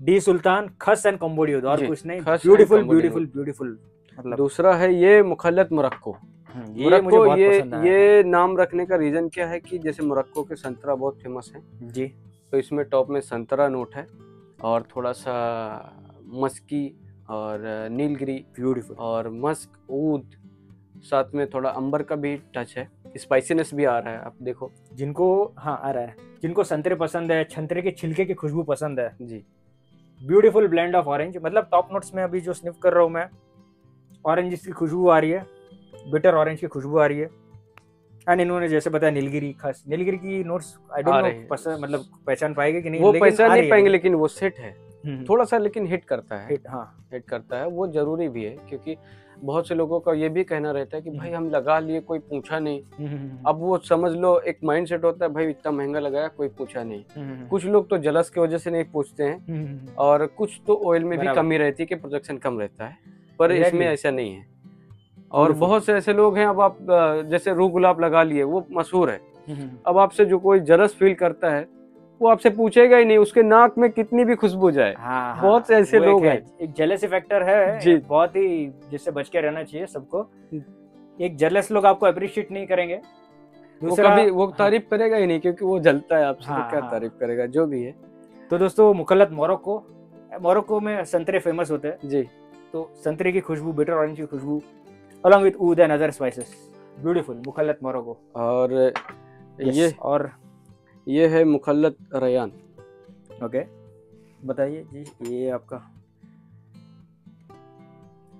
डी सुल्तान खस एंड कंबोडियो, और कुछ नहीं, ब्यूटीफुल ब्यूटीफुल ब्यूटीफुल। मतलब दूसरा है ये मुखल्लत मोरक्को। ये मुझे बहुत पसंद आया। ये नाम रखने का रीजन क्या है कि जैसे मोरक्को के संतरा बहुत फेमस है जी, तो इसमें टॉप में संतरा नोट है और थोड़ा सा मस्की और नीलगिरी ब्यूटीफुल, और मस्क ऊद, साथ में थोड़ा अंबर का भी टच है, स्पाइसीनेस भी आ रहा है। आप देखो जिनको हाँ आ रहा है, जिनको संतरे पसंद है, संतरे के छिलके की खुशबू पसंद है जी, ब्यूटीफुल ब्लेंड ऑफ ऑरेंज। मतलब टॉप नोट्स में अभी जो स्निफ कर रहा हूँ मैं, ऑरेंज की खुशबू आ रही है, बिटर ऑरेंज की खुशबू आ रही है। एंड इन्होंने जैसे बताया नीलगिरी, खास नीलगिरी की नोट्स आई डोंट नो पसंद, मतलब पहचान पाएंगे कि नहीं, वो लेकिन पहचान आ नहीं रही पाएंगे, है। लेकिन वो सेट है थोड़ा सा, लेकिन हिट करता है। हाँ, हिट करता है, वो जरूरी भी है, क्योंकि बहुत से लोगों का ये भी कहना रहता है कि भाई हम लगा लिए, कोई पूछा नहीं। अब वो समझ लो एक माइंड सेट होता है, भाई इतना महंगा लगाया, कोई पूछा नहीं। कुछ लोग तो जलस की वजह से नहीं पूछते हैं, और कुछ तो ऑयल में भी कमी रहती है कि प्रोडक्शन कम रहता है, पर इसमें ऐसा नहीं है। और बहुत से ऐसे लोग हैं, अब आप जैसे रूह गुलाब लगा लिए, वो मशहूर है, अब आपसे जो कोई जलस फील करता है वो आपसे पूछेगा ही नहीं, उसके नाक में कितनी भी खुशबू जाए। हाँ, बहुत से ऐसे लोग हैं। एक जेलसी फैक्टर है जी, बहुत ही, जिससे बच के रहना चाहिए सबको। एक जेलस लोग आपको अप्रिशिएट नहीं करेंगे, दूसरा वो तारीफ करेगा ही नहीं, क्योंकि वो जलता है आपसे, तो क्या तारीफ करेगा, जो भी है। तो दोस्तों मुखल्लत मोरक्को में संतरे फेमस होते हैं जी, तो संतरे की खुशबू, बिटर ऑरेंज की खुशबू, along with oud and other spices, beautiful मुखल्लत मोरक्को। और ये है मुखल्लत रयान। ओके, बताइए जी। ये आपका,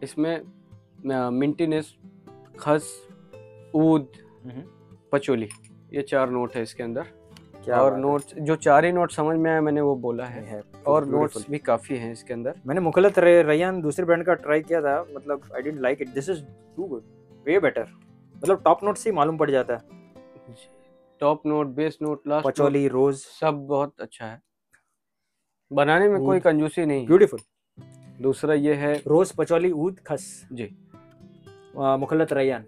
इसमें मिंटीनेस, खस, ऊद, पचोली, ये 4 नोट है इसके अंदर। और नोट्स जो 4 ही नोट समझ में आया मैंने वो बोला है, और नोट्स भी काफी हैं इसके अंदर। मैंने मुखल्लत रयान दूसरे ब्रांड का ट्राई किया था, मतलब I didn't like it, this is too good, way better. मतलब टॉप नोट से ही मालूम पड़ जाता है, top note, base note, last patchouli, rose, सब बहुत अच्छा है, बनाने में कोई कंजूसी नहीं, ब्यूटीफुल। दूसरा ये है रोज, पचोली, ऊद, खस जी, मुखल्लत रयान।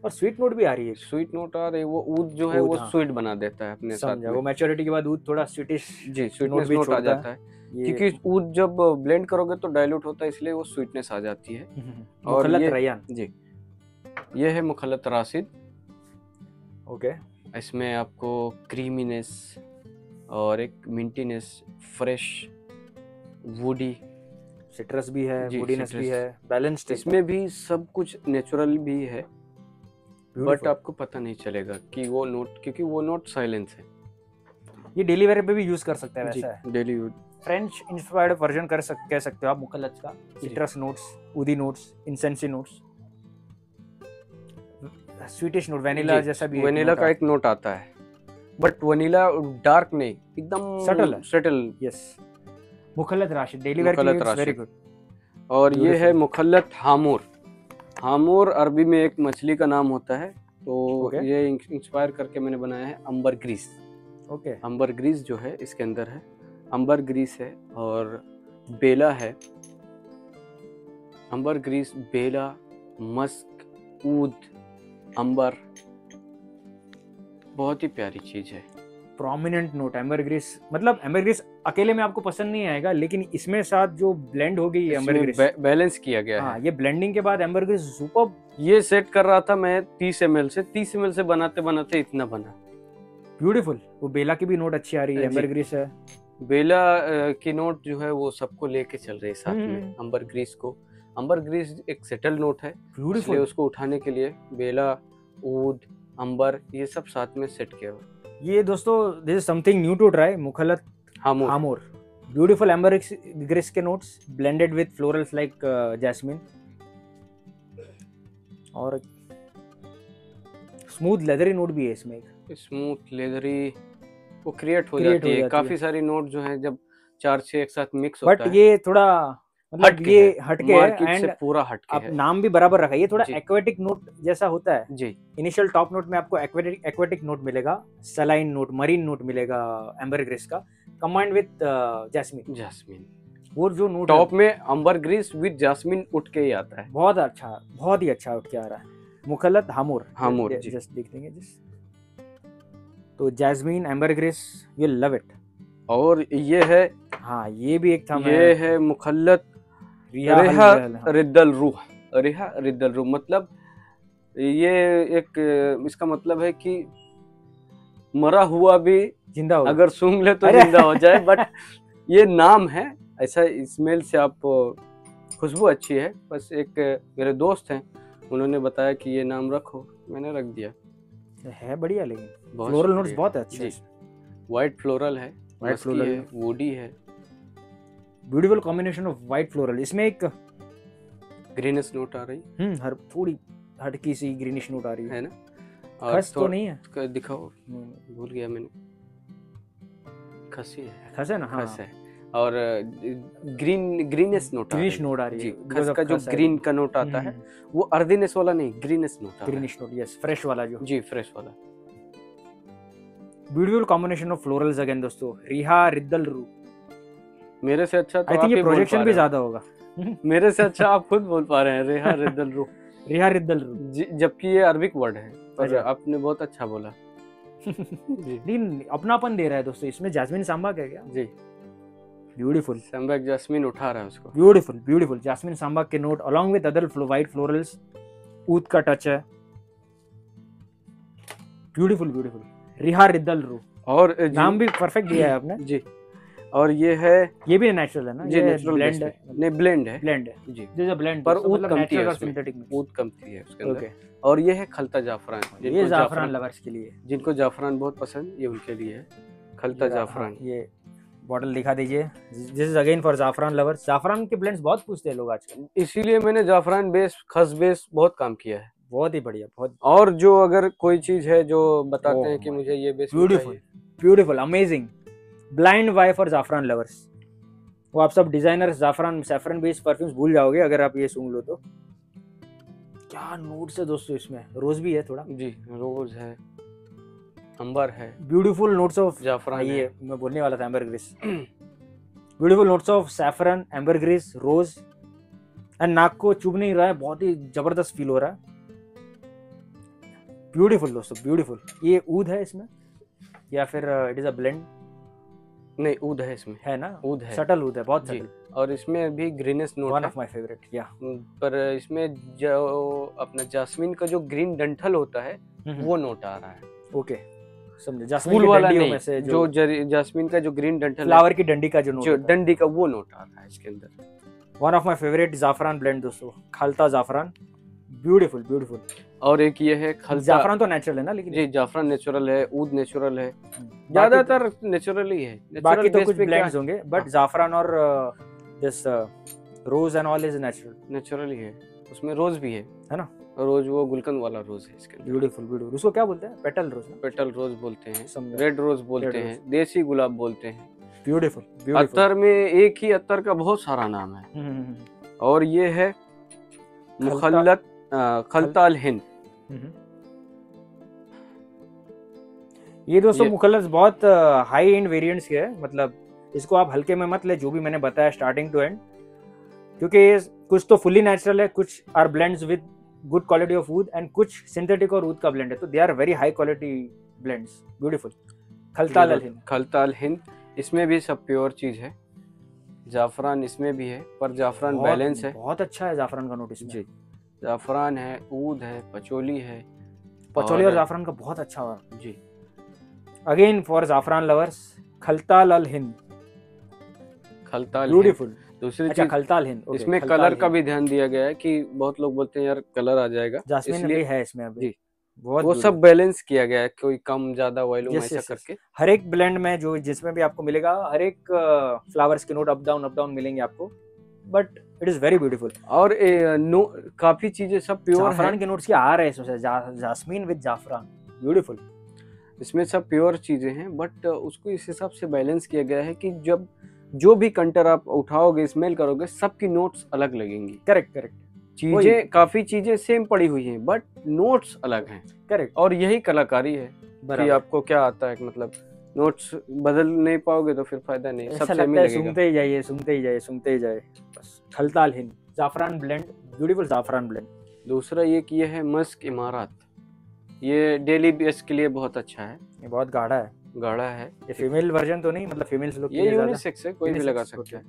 और स्वीट नोट भी आ रही है, स्वीट नोट आ रही है, वो ऊद जो है वो स्वीट बना देता है अपने साथ में। वो मैच्योरिटी के बाद ऊद थोड़ा स्वीटिश, जी, स्वीटनेस नोट आ जाता है, क्योंकि ऊद जब ब्लेंड करोगे तो डाइल्यूट होता है, इसलिए वो स्वीटनेस आ जाती है। और मुखल्लत रयान जी, ये है मुखल्लत राशिद। ओके, इसमें आपको क्रीमीनेस और एक मिंटीनेस, फ्रेश, वुडी, सिट्रस भी है, वुडीनेस भी है, बैलेंस्ड, इसमें भी सब कुछ नेचुरल भी है, बट आपको पता नहीं चलेगा कि वो नोट, क्योंकि वो नोट साइलेंस है। ये डेली वेयर पे भी यूज कर सकते हैं, वैसा है daily use, French inspired version कह सकते हो आप मुखल्लत का। Citrus notes, oudy notes, incensy notes, sweetish note, vanilla जैसा भी, वैनिला का एक नोट आता है, बट वैनिला डार्क नहीं, एकदम सटल। यस, मुखल्लत राशिद डेली वेयर के लिए वेरी गुड। और ये है मुखल्लत हामूर। हामूर अरबी में एक मछली का नाम होता है, तो ये इंस्पायर करके मैंने बनाया है अंबर ग्रीस। ओके, अंबर ग्रीस जो है इसके अंदर है, अंबर ग्रीस है और बेला है। अंबर ग्रीस, बेला, मस्क, ऊद, अंबर, बहुत ही प्यारी चीज है। प्रोमिनेंट नोट एम्बरग्रीस, मतलब एम्बरग्रीस अकेले में आपको पसंद नहीं आएगा, लेकिन इसमें साथ जो ब्लेंड हो गई एम्बरग्रीस, बैलेंस किया गया है। ये ब्लेंडिंग के बाद एम्बरग्रीस सुपर। ये सेट कर रहा था मैं 30 ml से बनाते बनाते इतना बना, ब्यूटीफुल। वो बेला की भी नोट अच्छी आ रही है, एम्बरग्रीस है, बेला की नोट जो है वो सबको लेके चल रही है साथ में अंबर ग्रीस को। अंबर ग्रीस एक सेटल नोट है, इसलिए उसको उठाने के लिए बेला, ऊद, अंबर ये सब साथ में सेट किया हुआ। ये दोस्तों this is something new to try, मुखल्लत हामूर। ब्यूटीफुल एम्बरग्रीस के notes blended with florals like jasmine, और स्मूथ लेदरी नोट भी है इसमें एक। स्मूथ लेदरी वो क्रिएट हो Create जाती हो है। जाती काफी है। सारी नोट जो है जब 4-6 एक साथ मिक्स होता बट है, ये थोड़ा मतलब हटके ये है, हटके है मार्केट से एंड पूरा हटके आप है। नाम भी बराबर रखा है, ये थोड़ा जी एक्वेटिक नोट जैसा होता है। जी इनिशियल टॉप नोट में आपको एक्वेटिक नोट मिलेगा, सलाइन नोट, मरीन नोट मिलेगा एम्बरग्रिस का, कंबाइंड विद जैस्मिन। जास्मिन। वो जो नोट है टॉप में अम्बरग्रिस विद जास्मिन उठ के ही आता है। बहुत अच्छा, बहुत ही अच्छा उठ के आ रहा है। मुखल्लत हामुर, हामुर जी। जस्ट देख लेंगे जस्ट। तो jasmine ambergris, you love it. और ये है, हाँ ये भी एक था। ये है मुखल्लत रिहा रेहा हाँ। रिद्दल रूह। रेहा रिद्दल रूह मतलब ये एक, इसका मतलब है कि मरा हुआ भी जिंदा हो अगर सूंघ ले तो अरे जिंदा हो जाए। बट ये नाम है ऐसा, स्मेल से आप, खुशबू अच्छी है। बस एक मेरे दोस्त हैं, उन्होंने बताया कि ये नाम रखो, मैंने रख दिया। है बढ़िया, लेकिन बहुत फ्लोरल नोट्स शुक्रिया। बहुत अच्छे जी, हैं। व्हाइट फ्लोरल है, White मस्की floral है, वुडी है, beautiful combination of white floral. इसमें एक ग्रीनस नोट आ रही हर थोड़ी हटकी सी ग्रीनिश नोट आ रही है है ना। और खस तो नहीं है, दिखाओ, नहीं, भूल गया मैंने। खसी है, खस है ना, हाँ खस है। और ग्रीनेस नोट आ ग्रीनिश रही नोट आ है रही जी। है। खस का जो ग्रीन का नोट आता है वो अर्दीनेस वाला नहीं, ग्रीनेस नोट आता है। ग्रीनिश नोट, यस, फ्रेश वाला जो। जी, फ्रेश वाला। Beautiful combination of florals again दोस्तों, रिहा रिद्दल रू। मेरे से अच्छा तो आई आप थिंक ही ये बोल पा प्रोजेक्शन भी रहे हो। ज्यादा होगा। मेरे से अच्छा आप खुद बोल पा रहे हैं, रेहा रिद्दल रूह। रिहा रिद्दल रू, जबकि ये अरबिक वर्ड है, पर अच्छा। आपने बहुत अच्छा बोला। जी नहीं अपनापन दे रहा है दोस्तों इसमें। जैस्मिन सांबा क्या क्या जी, ब्यूटीफुल, सैम्बैक जैस्मिन उठा रहा है उसको। ब्यूटीफुल ब्यूटीफुल जैस्मिन सांबा के note along with other white florals. Oud का टच है, ब्यूटीफुल ब्यूटीफुल। रिहा रिद्दल रू, और नाम भी परफेक्ट दिया है आपने। जी। और ये है, ये भी नेचुरल है ना, जी ये नेचुरल ब्लेंड है, नहीं ब्लेंड है ब्लेंड है जी। दिस इज ब्लेंड, पर ऊद मतलब कमती नेचुरल है और उसमें, सिंथेटिक मिक्स। ऊद कमती है उसके अंदर। ओके, और ये है खलता जाफरान, ये जाफरान लवर्स के लिए, जिनको जाफरान बहुत पसंद, ये उनके लिए है खलता जाफरान। ये बॉटल दिखा दीजिए, दिस इज अगेन फॉर जाफरान लवर्स। जाफरान के ब्लेंड्स बहुत पूछते हैं लोग आजकल, इसीलिए मैंने जाफरान बेस, खस बेस बहुत काम किया है। बहुत ही बढ़िया, बहुत। और जो अगर कोई चीज है जो बताते हैं कि मुझे ये base beautiful beautiful amazing, blind buy for जाफरान लवर्स। वो आप सब डिजाइनर्स जाफरान सैफरन बेस्ड परफ्यूम्स भूल जाओगे अगर आप ये सूंघ लो तो। क्या नोट्स है दोस्तों इसमें, रोज भी है थोड़ा जी, रोज है, अंबर है, ब्यूटीफुल नोट्स ऑफ जाफरान ये मैं बोलने वाला था, ambergris. Beautiful notes of saffron, ambergris, rose and नाक को चुभ नहीं रहा है, बहुत ही जबरदस्त फील हो रहा है। ब्यूटीफुल दोस्तों, ब्यूटीफुल। ये ऊद है इसमें या फिर इट इज अ ब्लेंड? नहीं, ऊद है इसमें, है ना, ऊद है, सटल ऊद है, बहुत जी। सटल। और इसमें भी ग्रीनेस नोट वन है, ऑफ माय फेवरेट, या पर इसमें जो अपना जास्मिन का जो ग्रीन डंठल होता है वो नोट आ रहा है। ओके, समझे, जास्मिन फूल की वाला डंडियों नहीं, में से जो जास्मिन का जो ग्रीन डंठल है, फ्लावर की डंडी का जो नोट जो होता है, डंडी का वो नोट आ रहा है इसके अंदर। वन ऑफ माय फेवरेट जाफरान ब्लेंड दोस्तों, खालता जाफरान, ब्यूटीफुल ब्यूटीफुल। और एक ये है खलता जाफरान तो नेचुरल है ना, लेकिन जी, जाफरान नेचुरल है, ऊद नेचुरल है, ज्यादातर नेचुरल ही है। बाकी तो बेस कुछ पे क्या ब्लेंड्स होंगे, बट जाफरान और this rose and all is natural, natural ही है। उसमें रोज भी है ना, रोज, वो गुलकंद वाला रोज है इसके अंदर। Beautiful beautiful. उसको क्या बोलते हैं, पेटल रोज ना, पेटल रोज बोलते हैं, समझा। रेड रोज बोलते Red हैं, देसी गुलाब बोलते हैं। Beautiful beautiful. अत्तर में एक ही अत्तर का बहुत सारा नाम है। और ये है मुखल्लत खलताल हिंद। ये दोस्तों मुखल्लत बहुत हाई एंड वेरिएंट्स के है, मतलब इसको आप हल्के में मत ले, जो भी मैंने बताया स्टार्टिंग टू एंड, क्योंकि ये कुछ तो फुली नेचुरल है, कुछ are blends with good quality of wood and कुछ सिंथेटिक और वुड का ब्लेंड है, तो they are very high quality blends. Beautiful. खलताल हिंद, खलताल हिंद, इसमें भी सब प्योर चीज है। जाफरान इसमें भी है, पर जाफरान बैलेंस है, बहुत अच्छा है जाफरान का नोट इसमें। जी, जाफरान है, ऊद है, पचोली है, पचोली और जाफरान का बहुत अच्छा हुआ जी। अगेन फॉर जाफरान लवर्स, खलताल अल हिंद, खलताल ब्यूटीफुल। दूसरी अच्छा, चीज, खलताल हिंद, इसमें कलर का भी ध्यान दिया गया है कि बहुत लोग बोलते हैं यार कलर आ जाएगा, जास्मिन भी है इसमें अभी, जी, बहुत वो सब बैलेंस किया गया है, कोई कम ज्यादा वॉल्यूम ऐसा करके। हर एक ब्लेंड में जो जिसमें भी आपको मिलेगा, हर एक फ्लावर्स के नोट अप डाउन मिलेंगे आपको, but it is very beautiful. और काफी चीजें सब प्योर जाफरान के नोट्स की आ रहे हैं इसमें, जास्मीन विद जाफरान, ब्यूटीफुल। इसमें सब प्योर चीजें हैं, बट उसको इस हिसाब से बैलेंस किया गया है कि जब जो भी कंटर आप उठाओगे, स्मेल करोगे, सबकी नोट्स अलग लगेंगी। Correct correct. चीजें, काफी चीजें सेम पड़ी हुई हैं, बट नोट्स अलग हैं। करेक्ट। और यही कलाकारी है कि आपको क्या आता है, मतलब नोट्स बदल नहीं पाओगे तो फिर फायदा नहीं, सब सेम ही लगेगा। सुनते ही जाइए, सुनते ही जाइए, सुनते ही जाइए, बस खलताल हिंद जाफरान ब्लेंड, ब्यूटीफुल जाफरान ब्लेंड। दूसरा ये है मस्क इमारत, ये डेली बेस के लिए बहुत अच्छा है। ये बहुत गाढ़ा है, गाढ़ा है। ये फीमेल वर्जन तो नहीं, मतलब फीमेल्स लोग ये यूनिसेक्स है, कोई भी लगा सकता है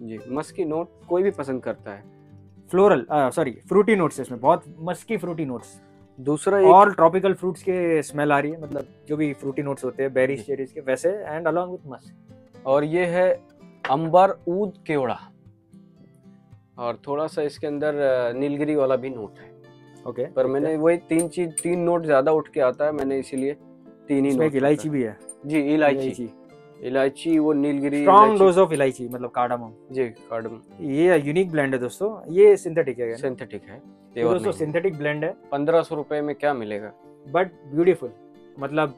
जी। मस्क की नोट कोई भी पसंद करता है। फ्लोरल सॉरी फ्रूटी नोट्स, इसमें बहुत मस्की फ्रूटी नोट्स। दूसरा और ट्रॉपिकल फ्रूट्स के स्मेल आ रही है, मतलब जो भी फ्रूटी नोट्स होते हैं बेरीज चेरीज के वैसे, एंड अलोंग विद मस्क। और ये है अंबर ऊद केवड़ा, और थोड़ा सा इसके अंदर नीलगिरी वाला भी नोट है। ओके, पर मैंने वही तीन नोट ज्यादा उठ के आता है, मैंने इसीलिए तीन ही नोट। इलायची भी है जी, इलायची वो नीलगिरी, स्ट्रॉन्ग डोज ऑफ इलायची, मतलब कार्डामम जी, कार्डामम। ये यूनिक ब्लेंड है दोस्तों, ये सिंथेटिक है। सिंथेटिक है तो दोस्तों, सिंथेटिक ब्लेंड है। 1500 रुपए में क्या मिलेगा, बट ब्यूटीफुल। मतलब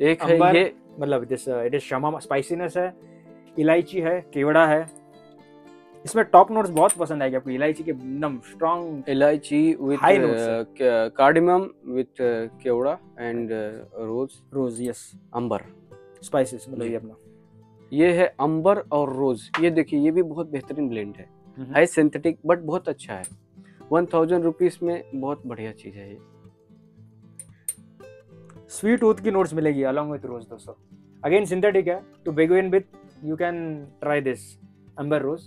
एक है ये, मतलब इट इज शमा, स्पाइसीनेस है, इलायची है, केवड़ा है। इसमें टॉप नोट्स बहुत पसंद आएगी आपको, इलायची के एकदम स्ट्रॉन्ग, इलायची विद कार्डामम विद केवड़ा and rose yes, amber spices, मतलब ये अपना ये है अंबर और रोज। ये देखिए, ये भी बहुत बेहतरीन ब्लेंड है सिंथेटिक, बट बहुत अच्छा है। 1000 रुपीज में बहुत बढ़िया चीज है ये। स्वीट ऊद की नोट्स मिलेगी अलॉन्ग विद रोज दोस्तों। अगेन सिंथेटिक है, to begin with you can try this amber rose.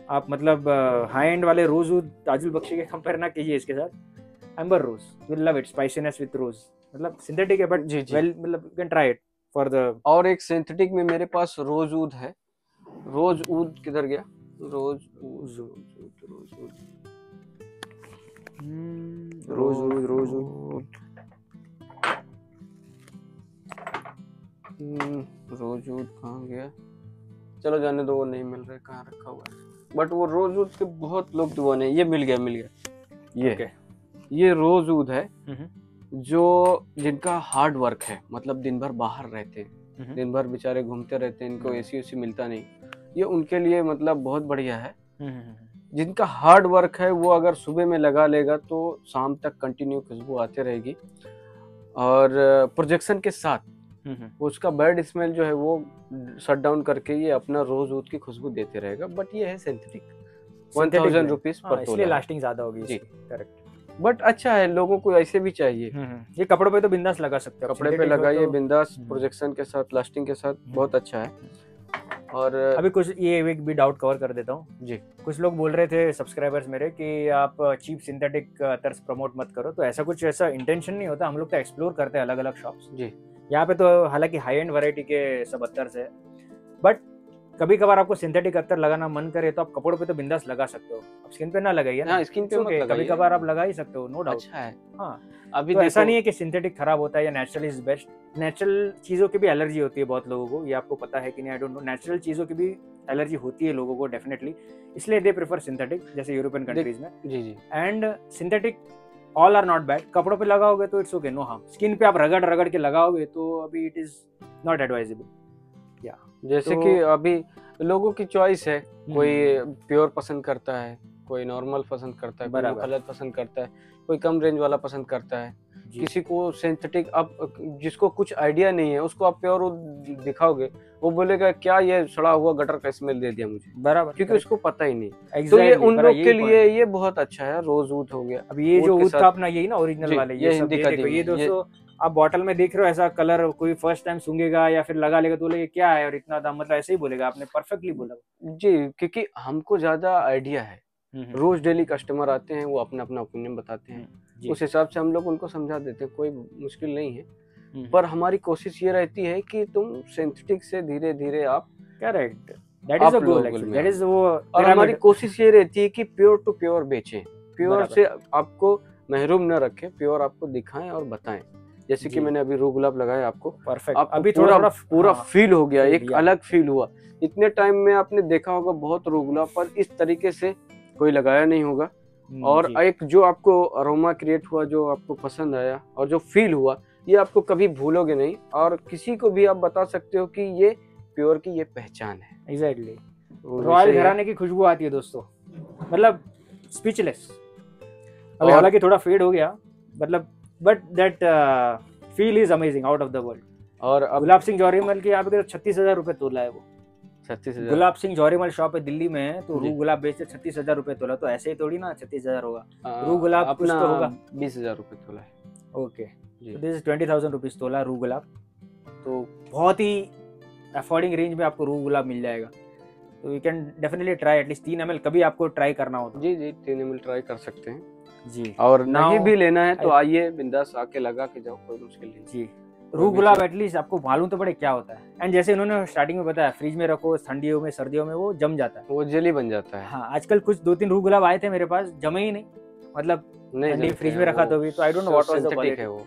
आप मतलब हाई एंड वाले रोज ऊद ताजुल बख्शी के कंपेयर ना कीजिए इसके साथ। Amber rose, you will love it, spiciness with rose, मतलब सिंथेटिक है बट वेल, मतलब you can try it for the. और एक सिंथेटिक में मेरे पास रोज ऊद है। रोज ऊद किधर गया, रोज ऊद कहाँ गया, चलो जाने दो, वो नहीं मिल रहा है, कहाँ रखा हुआ है। बट वो रोज ऊद के बहुत लोग दीवाने हैं। ये मिल गया, ये रोज ऊद है जो जिनका हार्ड वर्क है, मतलब दिन भर बाहर रहते हैं, दिन भर बेचारे घूमते रहते हैं, इनको एसी उसी मिलता नहीं, ये उनके लिए मतलब बहुत बढ़िया है। जिनका हार्ड वर्क है वो अगर सुबह में लगा लेगा तो शाम तक कंटिन्यू खुशबू आती रहेगी, और प्रोजेक्शन के साथ उसका बैड स्मेल जो है वो शट डाउन करके ये अपना रोज ऊद की खुशबू देते रहेगा। बट ये है सिंथेटिक, 1000 रुपीज पर तोला, इसलिए लास्टिंग ज्यादा होगी जी। करेक्ट, बट अच्छा है, लोगों को ऐसे भी चाहिए। ये कपड़ों पे तो बिंदास लगा सकते हो, कपड़े पे लगाइए बिंदास, प्रोजेक्शन के साथ, लास्टिंग के साथ, बहुत अच्छा है। और अभी कुछ ये एक भी डाउट कवर कर देता हूँ जी। कुछ लोग बोल रहे थे सब्सक्राइबर्स मेरे कि आप चीप सिंथेटिक अतर्स प्रमोट मत करो, तो ऐसा कुछ ऐसा इंटेंशन नहीं होता। हम लोग तो एक्सप्लोर करते हैं अलग अलग शॉप्स जी। यहाँ पे तो हालांकि हाई एंड वैरायटी के सब अतर्स है, बट कभी कभार आपको सिंथेटिक अत्तर लगाना मन करे तो आप कपड़ों पे तो बिंदास लगा सकते हो, आप स्किन पे ना लगाइए ना, स्किन पे मत लगाइए, कभी कभार आप लगा ही सकते हो, नो डाउट। अच्छा है। हाँ, अभी तो ऐसा नहीं है कि सिंथेटिक खराब होता है या नेचुरल इज बेस्ट। नेचुरल चीजों की भी एलर्जी होती है बहुत लोगों को, ये आपको पता है कि नहीं, आई डोंट नो। नेचुरल चीजों की भी एलर्जी होती है लोगों को डेफिनेटली, इसलिए दे प्रेफर सिंथेटिक, जैसे यूरोपियन कंट्रीज में जी। And synthetic all are not bad. कपड़ों पे लगाओगे तो it's okay, no harm. Skin पे आप रगड़ के लगाओगे तो अभी इट इज नॉट एडवाइजेबल। या जैसे कि अभी लोगों की चॉइस है, कोई प्योर पसंद करता है, कोई नॉर्मल पसंद करता है, कोई कलर पसंद करता है, कोई कम रेंज वाला पसंद करता है, किसी को सिंथेटिक। अब जिसको कुछ आइडिया नहीं है उसको आप प्योर दिखाओगे, वो बोलेगा क्या ये सड़ा हुआ गटर का स्मेल दे दिया मुझे, बराबर, क्योंकि उसको पता ही नहीं। तो ये उन लोग के लिए ये बहुत अच्छा है। रोज ऊद हो गया। अब ये जो ऊद था अपना, यही ना ओरिजिनल वाले, ये हिंदी का, ये दोस्तों आप बॉटल में देख रहे हो, ऐसा कलर कोई फर्स्ट टाइम सूंघेगा या फिर लगा लेगा तो बोलेगा क्या है और इतना दाम, मतलब ऐसे ही बोलेगा। आपने परफेक्टली बोला जी, क्योंकि हमको ज्यादा आइडिया है। रोज डेली कस्टमर आते हैं, वो अपना अपना ओपिनियन बताते हैं, उस हिसाब से हम लोग उनको समझा देते हैं, कोई मुश्किल नहीं है। पर हमारी कोशिश ये रहती है कि तुम सिंथेटिक से धीरे धीरे आप, correct, that is a goal actually, that is वो। और हमारी कोशिश ये रहती है कि प्योर टू प्योर बेचें, प्योर से आपको महरूम न रखें, प्योर आपको दिखाएं और बताएं। जैसे कि मैंने अभी रू गुलाब लगाया आपको, परफेक्ट, अभी थोड़ा पूरा फील हो गया, एक अलग फील हुआ इतने टाइम में आपने देखा होगा बहुत रूह गुलाब पर इस तरीके से कोई लगाया नहीं होगा। और एक जो आपको अरोमा क्रिएट हुआ, जो आपको पसंद आया और जो फील हुआ, ये आपको कभी भूलोगे नहीं। और किसी को भी आप बता सकते हो कि ये प्योर की ये पहचान है। एग्जैक्टली, रॉयल घराने की खुशबू आती है दोस्तों, मतलब स्पीचलेस। अभी हालांकि थोड़ा फेड हो गया, मतलब but that feel is amazing, out of the world. और गुलाब सिंह जौहरीमल की यहाँ पे 36,000 रुपए तोला है वो। 36,000। गुलाब सिंह जौहरीमल शॉप है दिल्ली में है, तो रूह गुलाब बेचते 36,000 रुपए तोला। तो ऐसे ही थोड़ी ना 36,000 होगा, रूह गुलाब कुछ तो होगा। 20,000 रुपए तोला है। ओके, दिस इज 20,000 रुपीज तोला रूह गुलाब। तो बहुत ही अफोर्डिंग रेंज में आपको रूह गुलाब मिल जाएगा। तो you can definitely try at least 3 ml कभी आपको ट्राई करना हो तो। जी 3 ml ट्राई कर सकते हैं जी। और नहीं भी लेना है तो आइए बिंदास आके लगा के जाओ, कोई मुश्किल नहीं। जी, रूह गुलाब एटलीस्ट आपको मालूम तो पड़े क्या होता है। एंड जैसे इन्होंने स्टार्टिंग में बताया, फ्रिज में रखो, ठंडियों में सर्दियों में वो जम जाता है, वो जेली बन जाता है। हाँ, आजकल कुछ 2-3 रूह गुलाब आए थे मेरे पास, जमे ही नहीं, मतलब ठंडी फ्रिज में रखा तो भी। तो I don't know what was the quality है वो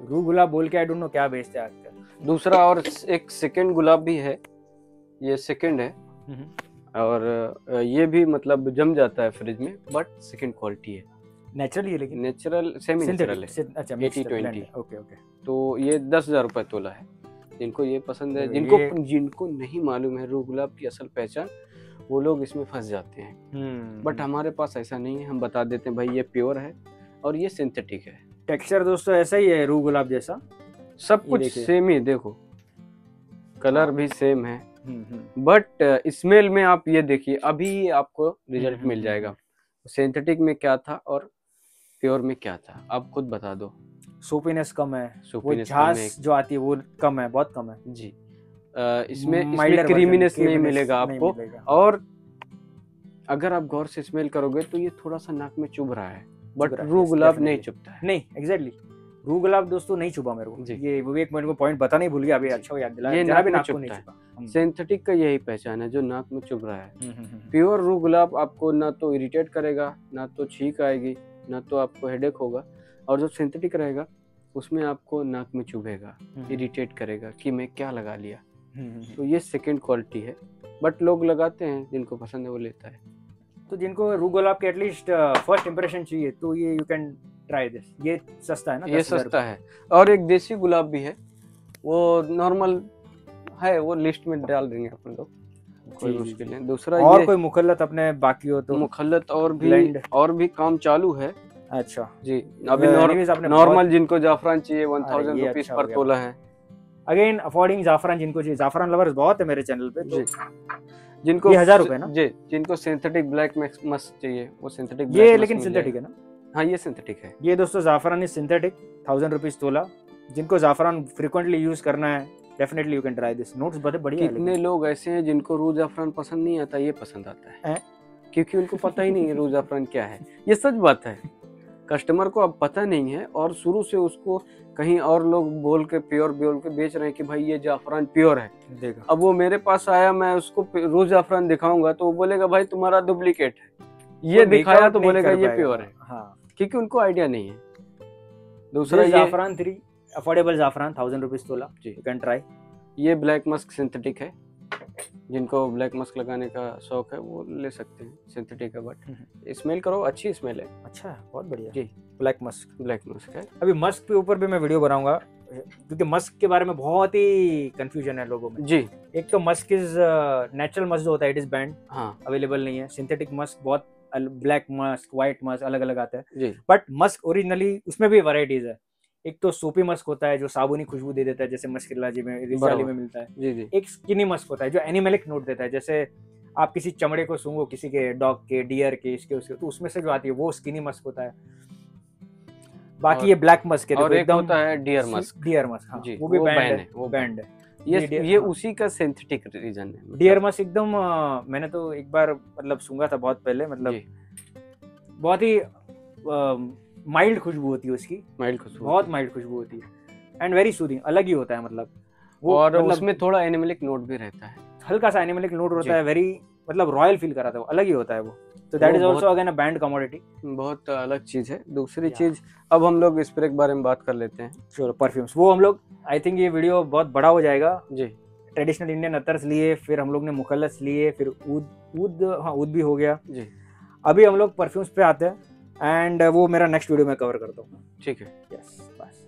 रूह गुलाब बोल के, आई डोंट नो क्या बेचते हैं आजकल। दूसरा और एक सेकंड गुलाब भी है, ये सेकंड है और ये भी मतलब जम जाता है फ्रिज में, बट सेकंड क्वालिटी है, नेचुरल है, लेकिन नेचुरल सेमी नेचुरल है। अच्छा, 80-20। Okay okay. तो ये 10,000 रुपए तोला है। जिनको ये पसंद है, जिनको नहीं मालूम है रूह गुलाब की असल पहचान, वो लोग इसमें फंस जाते हैं। बट हमारे पास ऐसा नहीं है, हम बता देते हैं भाई ये प्योर है और ये सिंथेटिक है। टेक्सचर दोस्तों ऐसा ही है रूह गुलाब जैसा, सब कुछ सेम ही, देखो कलर भी सेम है, बट स्मेल में आप ये देखिए, अभी आपको रिजल्ट मिल जाएगा सिंथेटिक में क्या था और प्योर में क्या था, आप खुद बता दो। सोपीनेस कम है, वो झांस जो आती है वो कम है, बहुत कम है जी। इसमें क्रीमीनेस नहीं मिलेगा आपको। और अगर आप गौर से स्मेल करोगे तो ये थोड़ा सा नाक में चुभ रहा है, बट रूह गुलाब नहीं चुभता है। नहीं, एग्जैक्टली, रूह गुलाब दोस्तों नहीं चुभा मेरे को। ये वो एक मिनट को पॉइंट बताना ही भूल गया, अभी अच्छा याद दिलाया, ये नाक में चुभता है। सिंथेटिक का यही पहचान है, जो नाक में चुभ रहा है। प्योर रूह गुलाब आपको ना तो इरिटेट करेगा, ना तो छींक आएगी, ना तो आपको हेडेक होगा। और जो सिंथेटिक रहेगा उसमें आपको नाक में चुभेगा, इरिटेट करेगा कि मैं क्या लगा लिया। तो ये सेकंड क्वालिटी है, बट लोग लगाते हैं, जिनको पसंद है वो लेता है। तो जिनको रूह गुलाब के एटलीस्ट फर्स्ट इंप्रेशन चाहिए तो ये यू कैन ट्राई दिस। ये सस्ता है ना, ये सस्ता है। और एक देसी गुलाब भी है, वो नॉर्मल है, वो लिस्ट में डाल देंगे अपन लोग, कोई मुश्किल नहीं। दूसरा और कोई मुखल्लत अपने बाकी हो तो मुखल्लत और भी काम चालू है। अच्छा जी। अभी नॉर्मल जिनको जाफरान चाहिए 1000 रुपीज पर तोला है। अगेन अफोर्डिंग जाफरान जिनको चाहिए, जाफरान लवर्स बहुत है मेरे चैनल पे, तो जिनको 1000 रुपए ना जी, जिनको सिंथेटिक ब्लैक मस्क चाहिए वो सिंथेटिक, ये लेकिन सिंथेटिक है ना। हाँ ये सिंथेटिक है। ये दोस्तों जाफरान इज सिंथेटिक, 1000 रुपीज तोला। जिनको जाफरान फ्रीक्वेंटली यूज करना है, definitely you can try this. Notes बहुत बढ़िया है। कितने लोग ऐसे हैं जिनको रूह जाफरान पसंद नहीं आता, ये पसंद आता है, क्योंकि उनको पता ही नहीं है रूह जाफरान क्या है। ये सच बात है, कस्टमर को अब पता नहीं है और शुरू से उसको कहीं और लोग बोल के प्योर बोल के बेच रहे हैं कि भाई ये जाफरान प्योर है। देखा, अब वो मेरे पास आया, मैं उसको रूह जाफरान दिखाऊंगा तो वो बोलेगा भाई तुम्हारा डुप्लीकेट है, ये दिखाया तो बोलेगा ये प्योर है। हाँ, क्योंकि उनको आइडिया नहीं है। दूसरा जाफरान 3 अफोर्डेबल जाफरान 1000 रुपीज तोला, यू कैन ट्राई। ये ब्लैक मस्क सिंथेटिक है, जिनको ब्लैक मस्क लगाने का शौक है वो ले सकते हैं, सिंथेटिक है, बट स्मेल करो, अच्छी स्मेल है। अच्छा है, बहुत बढ़िया जी। ब्लैक मस्क है। अभी मस्क के ऊपर भी मैं वीडियो बनाऊंगा, क्योंकि मस्क के बारे में बहुत ही कंफ्यूजन है लोगों में जी। एक तो मस्क इज नेचुरल मस्क जो होता है, इट इज बैंड, हाँ, अवेलेबल नहीं है। सिंथेटिक मस्क बहुत, ब्लैक मस्क, व्हाइट मस्क अलग अलग आता है जी। बट मस्क ओरिजिनली उसमें भी वैरायटीज है। एक तो सोपी मस्क होता है जो साबुनी खुशबू दे देता है, जैसे मस्किल्लाजी में, रिजाली में मिलता है। जी जी। एक स्किनी मस्क होता है जो एनिमलिक नोट देता है, जैसे आप किसी चमड़े को सूंघो, किसी के डॉग के, डियर के, इसके उसके, तो उसमें से जो आती है वो स्किनी मस्क होता है। बाकी ये ब्लैक मस्क है, और एक होता है डियर मस्क। हाँ, वो भी बैंड है, वो बैंड है। ये उसी का सिंथेटिक रीजन है। डियर मस्क एकदम मैंने तो एक बार मतलब सूंघा था बहुत पहले, मतलब बहुत ही माइल्ड खुशबू होती है उसकी, बहुत माइल्ड खुशबू होती है एंड वेरी सूदिंग, अलग ही होता है मतलब वो। और उसमें थोड़ा एनिमलिक नोट भी रहता है, हल्का सा एनिमलिक नोट होता है, वेरी मतलब रॉयल फील कराता है वो, अलग ही होता है वो। तो that is also again a band commodity, बहुत अलग चीज है। दूसरी चीज, अब हम लोग स्प्रे के बारे में बात कर लेते हैं। चलो परफ्यूम्स, वो हम लोग, आई थिंक ये वीडियो बहुत बड़ा हो जाएगा जी, ट्रेडिशनल इंडियन अतर्स लिए, फिर हम लोग ने मुखल्लस लिए, फिर ऊद भी हो गया जी। अभी हम लोग परफ्यूम्स पे आते हैं, एंड वो मेरा नेक्स्ट वीडियो में कवर करता हूँ। ठीक है। यस, बस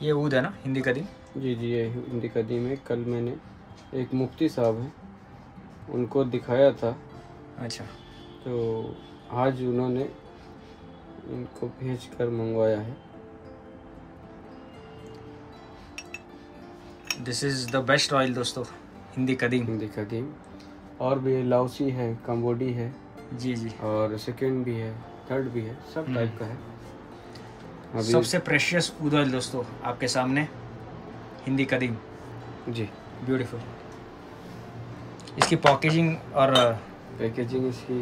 ये ऊद है ना, हिंदी कदीम? जी जी, ये हिंदी कदीम है। कल मैंने एक मुफ्ती साहब हैं, उनको दिखाया था। अच्छा। तो आज उन्होंने इनको भेज कर मंगवाया है। This is the best oil दोस्तों, हिंदी कदीम। हिंदी कदीम। और भी लाओसी है, कंबोडी है। जी जी। और सेकेंड भी है, थर्ड भी है, सब टाइप का है। अभी सबसे प्रेशियस ऊद ऑयल दोस्तों आपके सामने, हिंदी कदीम। जी, ब्यूटीफुल। इसकी पैकेजिंग और पैकेजिंग इसकी,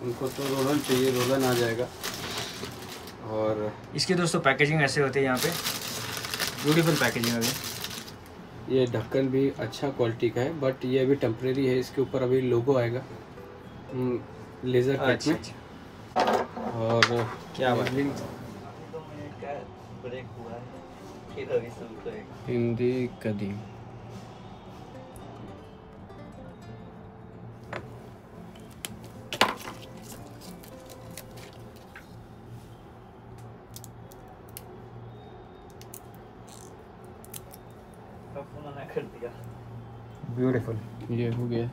उनको तो रोलन चाहिए, रोलन आ जाएगा। और इसकी दोस्तों पैकेजिंग ऐसे होती है यहाँ पे, ब्यूटीफुल पैकेजिंग है। ये ढक्कन भी अच्छा क्वालिटी का है, बट ये अभी टेम्परेरी है। इसके ऊपर अभी लोगो आएगा लेज़र कट में। और क्या बात है। हिंदी कदीम। ब्यूटीफुल। ये हो गया।